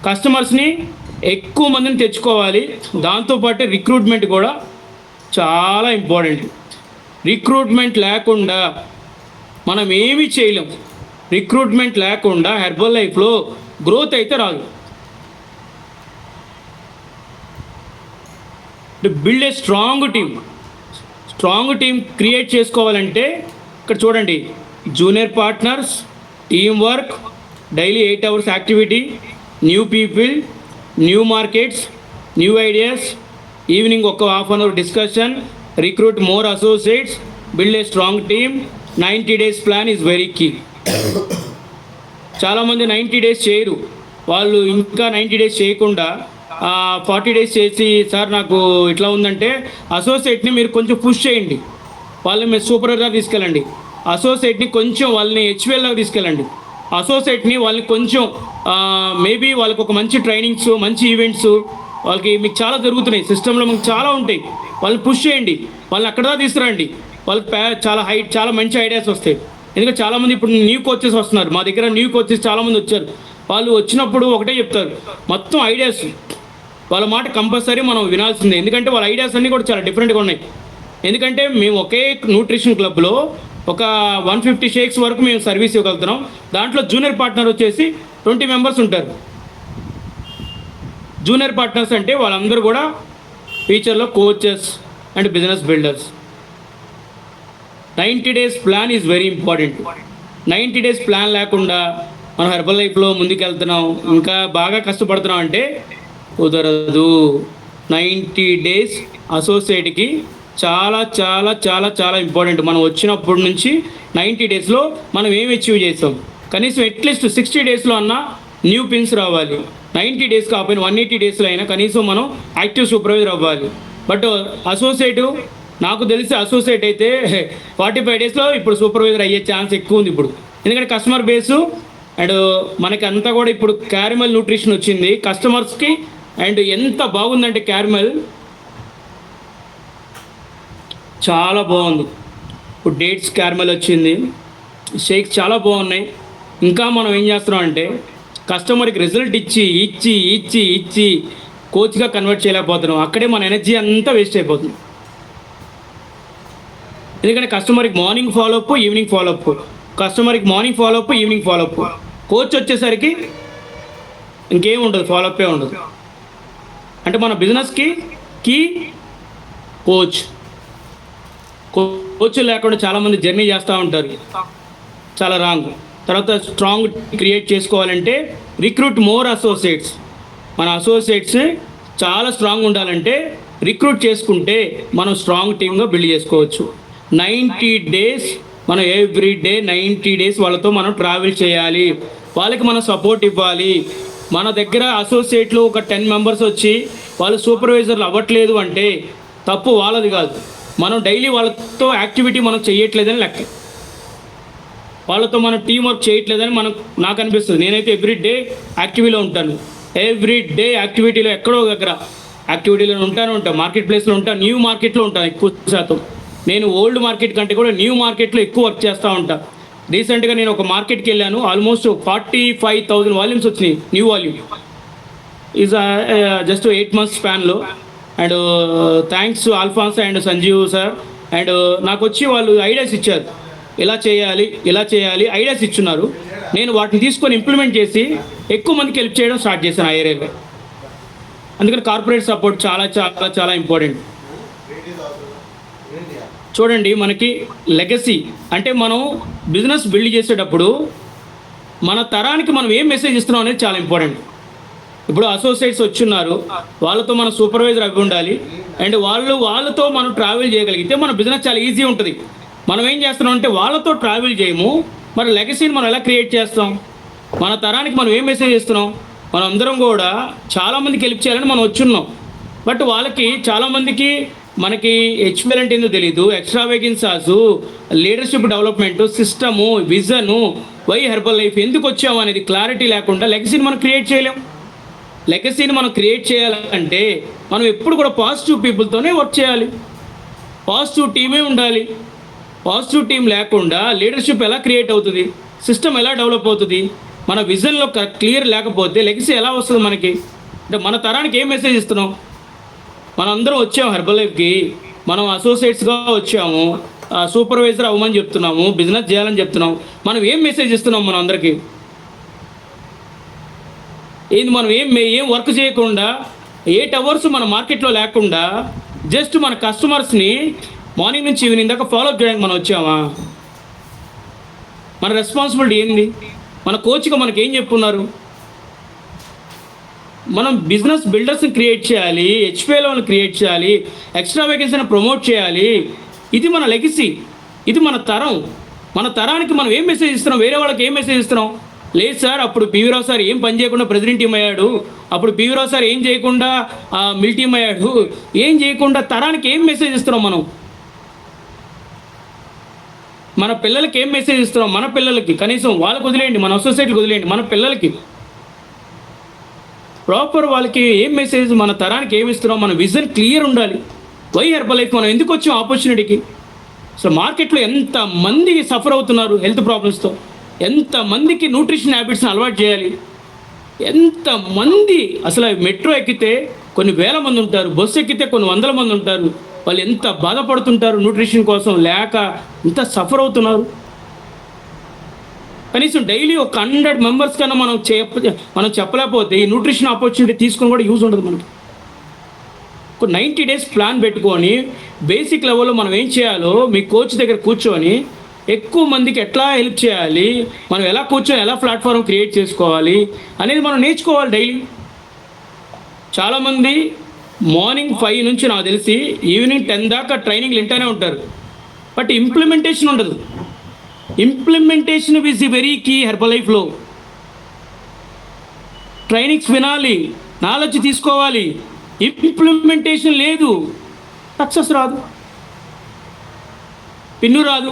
Speaker 6: కస్టమర్స్ని ఎక్కువ మందిని తెచ్చుకోవాలి. దాంతోపాటు రిక్రూట్మెంట్ కూడా చాలా ఇంపార్టెంట్. రిక్రూట్మెంట్ లేకుండా మనం ఏమీ చేయలేం. రిక్రూట్మెంట్ లేకుండా హెర్బల్ లైఫ్లో గ్రోత్ అయితే రాదు. Build a strong team create చేసుకోవాలంటే ఇక్కడ చూడండి, junior partners, team work, daily 8 hours activity, new people, new markets, new ideas, evening ఒక ½ an hour discussion, recruit more associates, build a strong team. 90 days plan is very key. చాలామంది 90 days చేయరు. వాళ్ళు ఇంకా 90 days చేయకుండా 40 days చేసి సార్ నాకు ఇట్లా ఉందంటే అసోసియేట్ని మీరు కొంచెం పుష్ చేయండి. వాళ్ళని మీరు సూపర్వైజర్గా తీసుకెళ్ళండి. అసోసియేట్ని కొంచెం వాళ్ళని హెచ్వెల్గా తీసుకెళ్ళండి. అసోసియేట్ని వాళ్ళని కొంచెం మేబీ వాళ్ళకి ఒక మంచి ట్రైనింగ్స్, మంచి ఈవెంట్స్ వాళ్ళకి మీకు చాలా జరుగుతున్నాయి, సిస్టంలో మీకు చాలా ఉంటాయి. వాళ్ళని పుష్ చేయండి, వాళ్ళని అక్కడ తీసుకురండి. వాళ్ళకి చాలా మంచి ఐడియాస్ వస్తాయి. ఎందుకంటే చాలామంది ఇప్పుడు న్యూ కోచెస్ వస్తున్నారు. మా దగ్గర న్యూ కోచెస్ చాలామంది వచ్చారు. వాళ్ళు వచ్చినప్పుడు ఒకటే చెప్తారు, మొత్తం ఐడియాస్ వాళ్ళ మాట కంపల్సరీ మనం వినాల్సిందే. ఎందుకంటే వాళ్ళ ఐడియాస్ అన్నీ కూడా చాలా డిఫరెంట్గా ఉన్నాయి. ఎందుకంటే మేము ఒకే న్యూట్రిషన్ క్లబ్లో ఒక 150 shakes వరకు మేము సర్వీస్ ఇవ్వగలుగుతున్నాం. దాంట్లో జూనియర్ పార్ట్నర్ వచ్చేసి 20 members ఉంటారు. జూనియర్ పార్ట్నర్స్ అంటే వాళ్ళందరూ కూడా ఫ్యూచర్లో coaches and business builders. 90 days plan is very important. 90 days plan లేకుండా మనం హెర్బల్ లైఫ్లో ముందుకెళ్తున్నాం, ఇంకా బాగా కష్టపడుతున్నాం అంటే కుదరదు. 90 డేస్ అసోసియేట్కి చాలా చాలా చాలా చాలా ఇంపార్టెంట్. మనం వచ్చినప్పటి నుంచి 90 డేస్లో మనం ఏం అచీవ్ చేస్తాం, కనీసం అట్లీస్ట్ 60 డేస్లో అన్నా న్యూ పిన్స్ రావాలి. 90 డేస్ కాకపోయినా 180 డేస్లో అయినా కనీసం మనం యాక్టివ్ సూపర్వైజర్ అవ్వాలి. బట్ అసోసియేట్ నాకు తెలిసి అసోసియేట్ అయితే 45 డేస్లో ఇప్పుడు సూపర్వైజర్ అయ్యే ఛాన్స్ ఎక్కువ ఉంది ఇప్పుడు. ఎందుకంటే కస్టమర్ బేసు అండ్ మనకి అంతా కూడా ఇప్పుడు క్యారమెల్ న్యూట్రిషన్ వచ్చింది కస్టమర్స్కి. అండ్ ఎంత బాగుందంటే క్యారమెల్ చాలా బాగుంది. ఇప్పుడు డేట్స్ క్యారమెల్ వచ్చింది, షేక్స్ చాలా బాగున్నాయి. ఇంకా మనం ఏం చేస్తున్నాం అంటే కస్టమర్కి రిజల్ట్ ఇచ్చి ఇచ్చి ఇచ్చి ఇచ్చి కోచ్గా కన్వర్ట్ చేయలేకపోతున్నాం. అక్కడే మన ఎనర్జీ అంతా వేస్ట్ అయిపోతుంది. ఎందుకంటే కస్టమర్కి మార్నింగ్ ఫాలోఅప్, ఈవినింగ్ ఫాలోఅప్, కస్టమర్కి morning follow up, evening follow up. Coach వచ్చేసరికి ఇంకేం ఉండదు, ఫాలోఅప్పే ఉండదు. అంటే మన బిజినెస్కి కీ కోచ్. కోచ్ లేకుండా చాలామంది జర్నీ చేస్తూ ఉంటారు, చాలా రాంగ్. తర్వాత స్ట్రాంగ్ క్రియేట్ చేసుకోవాలంటే రిక్రూట్ మోర్ అసోసియేట్స్. మన అసోసియేట్స్ చాలా స్ట్రాంగ్ ఉండాలంటే రిక్రూట్ చేసుకుంటే మనం స్ట్రాంగ్ టీమ్గా బిల్డ్ చేసుకోవచ్చు. 90 డేస్ మనం ఎవ్రీ డే 90 డేస్ వాళ్ళతో మనం ట్రావెల్ చేయాలి, వాళ్ళకి మనం సపోర్ట్ ఇవ్వాలి. మన దగ్గర అసోసియేట్లు ఒక 10 మెంబర్స్ వచ్చి వాళ్ళు సూపర్వైజర్లు అవ్వట్లేదు అంటే తప్పు వాళ్ళది కాదు, మనం డైలీ వాళ్ళతో యాక్టివిటీ మనం చేయట్లేదని లెక్క. వాళ్ళతో మనం టీం వర్క్ చేయట్లేదని నాకు అనిపిస్తుంది. నేనైతే ఎవ్రీ డే యాక్టివిటీలో ఉంటాను, ఎవ్రీ డే యాక్టివిటీలో ఎక్కడో దగ్గర యాక్టివిటీలో ఉంటాను. మార్కెట్ ప్లేస్లో ఉంటాను, న్యూ మార్కెట్లో ఉంటాను ఎక్కువ శాతం. నేను ఓల్డ్ మార్కెట్ కంటే కూడా న్యూ మార్కెట్లో ఎక్కువ వర్క్ చేస్తూ ఉంటాను. రీసెంట్గా నేను ఒక మార్కెట్కి వెళ్ళాను, ఆల్మోస్ట్ 45,000 వాల్యూమ్స్ వచ్చినాయి, new volume. Is just 8 months స్పాన్లో. And thanks Alphonse and Sanjeev sir. And నాకు వచ్చి వాళ్ళు ఐడియాస్ ఇచ్చారు, ఇలా చేయాలి ఇలా చేయాలి ఐడియాస్ ఇచ్చున్నారు. నేను వాటిని తీసుకొని ఇంప్లిమెంట్ చేసి ఎక్కువ మందికి హెల్ప్ చేయడం స్టార్ట్ చేశాను ఆ ఏరియాలో. అందుకని కార్పొరేట్ సపోర్ట్ చాలా చాలా చాలా ఇంపార్టెంట్. చూడండి, మనకి లెగసీ అంటే మనం బిజినెస్ బిల్డ్ చేసేటప్పుడు మన తరానికి మనం ఏం మెసేజ్ ఇస్తున్నాం అనేది చాలా ఇంపార్టెంట్. ఇప్పుడు అసోసియేట్స్ వచ్చున్నారు, వాళ్ళతో మన సూపర్వైజర్ అవి ఉండాలి. అండ్ వాళ్ళతో మనం ట్రావెల్ చేయగలిగితే మన బిజినెస్ చాలా ఈజీ ఉంటుంది. మనం ఏం చేస్తున్నాం అంటే వాళ్ళతో ట్రావెల్ చేయము, మరి లెగసీని మనం ఎలా క్రియేట్ చేస్తాం, మన తరానికి మనం ఏం మెసేజ్ ఇస్తున్నాం. మనం అందరం కూడా చాలామందికి హెల్ప్ చేయాలని మనం వచ్చున్నాం. బట్ వాళ్ళకి చాలామందికి మనకి హెచ్పిఎల్ అంటే ఏందో తెలీదు, extra vacancies, leadership development, system, vision, why Herbalife ఎందుకు వచ్చాము అనేది క్లారిటీ లేకుండా లెగసీని మనం క్రియేట్ చేయలేం. లెగసీని మనం క్రియేట్ చేయాలంటే మనం ఎప్పుడు కూడా పాజిటివ్ పీపుల్తోనే వర్క్ చేయాలి, పాజిటివ్ టీమే ఉండాలి. పాజిటివ్ టీం లేకుండా లీడర్షిప్ ఎలా క్రియేట్ అవుతుంది, సిస్టమ్ ఎలా డెవలప్ అవుతుంది, మన విజన్లో క్లియర్ లేకపోతే లెగసీ ఎలా వస్తుంది మనకి. అంటే మన తరానికి ఏం మెసేజ్ ఇస్తున్నాం. మనం అందరం వచ్చాము హెర్బల్ లైఫ్కి, మనం అసోసియేట్స్గా వచ్చాము, సూపర్వైజర్ అవ్వమని చెప్తున్నాము, బిజినెస్ చేయాలని చెప్తున్నాము. మనం ఏం మెసేజ్ ఇస్తున్నాం మనం అందరికీ. ఏంది మనం ఏం వర్క్ చేయకుండా 8 hours మన మార్కెట్లో లేకుండా జస్ట్ మన కస్టమర్స్ని మార్నింగ్ నుంచి ఈవినింగ్ దాకా ఫాలోఅప్ చేయడానికి మనం వచ్చామా. మన రెస్పాన్సిబిలిటీ ఏంది, మన కోచ్గా మనకి ఏం చెప్పున్నారు. మనం బిజినెస్ బిల్డర్స్ని క్రియేట్ చేయాలి, హెచ్పిఎల్ని క్రియేట్ చేయాలి, ఎక్స్ట్రా వేకెన్సీని ప్రమోట్ చేయాలి. ఇది మన లెగసీ, ఇది మన తరం. మన తరానికి మనం ఏం మెసేజ్ ఇస్తున్నాం, వేరే వాళ్ళకి ఏం మెసేజ్ ఇస్తున్నాం. లేదు సార్, అప్పుడు పివి రావు సార్ ఏం పని చేయకుండా ప్రెసిడెంట్ టీం అయ్యాడు, అప్పుడు పివి రావు సార్ ఏం చేయకుండా మిల్ టీం అయ్యాడు, ఏం చేయకుండా తరానికి ఏం మెసేజ్ ఇస్తున్నాం మనం. మన పిల్లలకి ఏం మెసేజ్ ఇస్తున్నాం. మన పిల్లలకి కనీసం వాళ్ళకి వదిలేయండి, మన అసోసియేట్కి వదిలేయండి, మన పిల్లలకి ప్రాపర్ వాళ్ళకి ఏం మెసేజ్, మన తరానికి ఏమి ఇస్తున్నాం. మన విజన్ క్లియర్ ఉండాలి. వై హెర్బల్ లైఫ్ మనం ఎందుకు వచ్చాం ఆపర్చునిటీకి. సో మార్కెట్లో ఎంతమంది సఫర్ అవుతున్నారు హెల్త్ ప్రాబ్లమ్స్తో, ఎంతమందికి న్యూట్రిషన్ హ్యాబిట్స్ని అలవాటు చేయాలి. ఎంతమంది అసలు మెట్రో ఎక్కితే కొన్ని వేల మంది ఉంటారు, బస్సు ఎక్కితే కొన్ని వందల మంది ఉంటారు. వాళ్ళు ఎంత బాధపడుతుంటారు న్యూట్రిషన్ కోసం లేక, ఎంత సఫర్ అవుతున్నారు. కనీసం డైలీ ఒక 100 members కన్నా మనం చెప్పలేకపోతే ఈ న్యూట్రిషన్ ఆపర్చునిటీ తీసుకొని కూడా యూజ్ ఉండదు మనకి. ఒక 90 days ప్లాన్ పెట్టుకొని బేసిక్ లెవెల్లో మనం ఏం చేయాలో మీ కోచ్ దగ్గర కూర్చొని ఎక్కువ మందికి ఎట్లా హెల్ప్ చేయాలి, మనం ఎలా కూర్చొని ఎలా ప్లాట్ఫామ్ క్రియేట్ చేసుకోవాలి అనేది మనం నేర్చుకోవాలి డైలీ. చాలామంది మార్నింగ్ 5 నుంచి నాకు తెలిసి ఈవినింగ్ 10 దాకా ట్రైనింగ్లు వింటూనే ఉంటారు, బట్ ఇంప్లిమెంటేషన్ ఉండదు. Implementation is the very key హెర్బల్ లైఫ్లో. ట్రైనింగ్స్ వినాలి, నాలెడ్జ్ తీసుకోవాలి. ఇంప్లిమెంటేషన్ లేదు, సక్సెస్ రాదు, పిన్ను రాదు.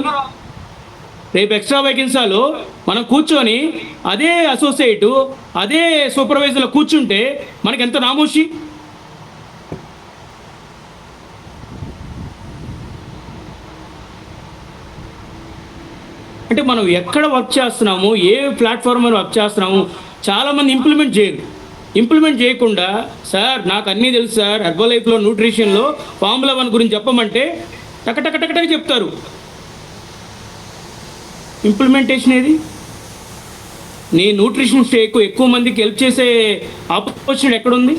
Speaker 6: రేపు ఎక్స్ట్రా వేకెన్సీలో మనం కూర్చొని అదే అసోసియేటు అదే సూపర్వైజర్లో కూర్చుంటే మనకి ఎంత నామోషి. అంటే మనం ఎక్కడ వర్క్ చేస్తున్నాము, ఏ ప్లాట్ఫామ్ మీద వర్క్ చేస్తున్నాము, చాలామంది ఇంప్లిమెంట్ చేయరు. ఇంప్లిమెంట్ చేయకుండా సార్ నాకు అన్నీ తెలుసు సార్, హెర్బల్ లైఫ్లో న్యూట్రిషన్లో ఫార్ములా 1 గురించి చెప్పమంటే టకటకటకటక చెప్తారు. ఇంప్లిమెంటేషన్ ఏది? నీ న్యూట్రిషన్ షేక్ ఎక్కువ మందికి హెల్ప్ చేసే ఆపర్చునిటీ ఎక్కడుంది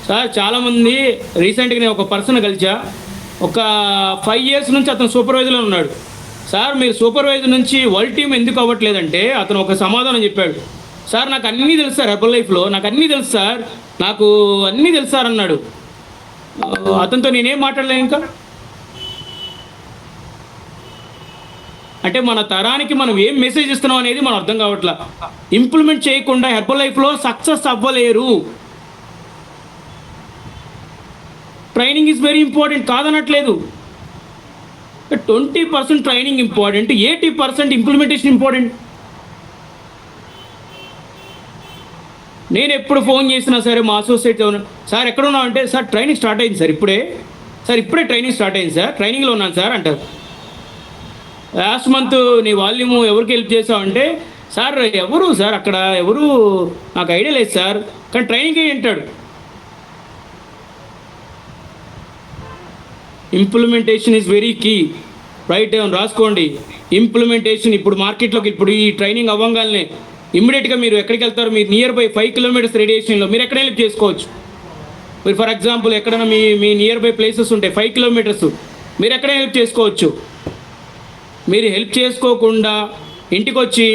Speaker 6: సార్? చాలామంది రీసెంట్గా నేను ఒక పర్సన్ కలిసా, ఒక 5 years నుంచి అతను సూపర్వైజర్లో ఉన్నాడు. సార్ మీరు సూపర్వైజర్ నుంచి వరల్డ్ టీమ్ ఎందుకు అవ్వట్లేదంటే అతను ఒక సమాధానం చెప్పాడు. సార్ నాకు అన్నీ తెలుసు సార్, హెర్బల్ లైఫ్లో నాకు అన్నీ తెలుసు సార్, నాకు అన్నీ తెలుసు సార్ అన్నాడు. అతనితో నేనేం మాట్లాడలేను ఇంకా. అంటే మన తరానికి మనం ఏం మెసేజ్ ఇస్తున్నాం అనేది మనం అర్థం కావట్లా. ఇంప్లిమెంట్ చేయకుండా హెర్బల్ లైఫ్లో సక్సెస్ అవ్వలేరు. ట్రైనింగ్ ఈజ్ వెరీ ఇంపార్టెంట్, కాదనట్లేదు. 20% ట్రైనింగ్ ఇంపార్టెంట్, 80% ఇంప్లిమెంటేషన్ ఇంపార్టెంట్. నేను ఎప్పుడు ఫోన్ చేసినా సరే మా అసోసియేట్ సార్ ఎక్కడ ఉన్నావు అంటే, సార్ ట్రైనింగ్ స్టార్ట్ అయింది సార్ ఇప్పుడే, సార్ ఇప్పుడే ట్రైనింగ్ స్టార్ట్ అయింది సార్, ట్రైనింగ్లో ఉన్నాను సార్ అంటారు. లాస్ట్ మంత్ నీ వాల్యూమ్ ఎవరికి హెల్ప్ చేసావంటే, సార్ ఎవరు సార్ అక్కడ ఎవరు నాకు ఐడియా లేదు సార్, కానీ ట్రైనింగ్ ఏంటాడు. Implementation is very key. Right, రాసుకోండి. ఇంప్లిమెంటేషన్ ఇప్పుడు మార్కెట్లోకి ఇప్పుడు ఈ ట్రైనింగ్ అవ్వగానే ఇమ్మీడియట్గా మీరు ఎక్కడికి వెళ్తారు? మీరు నియర్ బై 5 kilometers రేడియేషన్లో మీరు ఎక్కడ హెల్ప్ చేసుకోవచ్చు. మీరు ఫర్ ఎగ్జాంపుల్ ఎక్కడైనా మీ నియర్ బై ప్లేసెస్ ఉంటాయి 5 kilometers, మీరు ఎక్కడ హెల్ప్ చేసుకోవచ్చు. మీరు హెల్ప్ చేసుకోకుండా ఇంటికి వచ్చి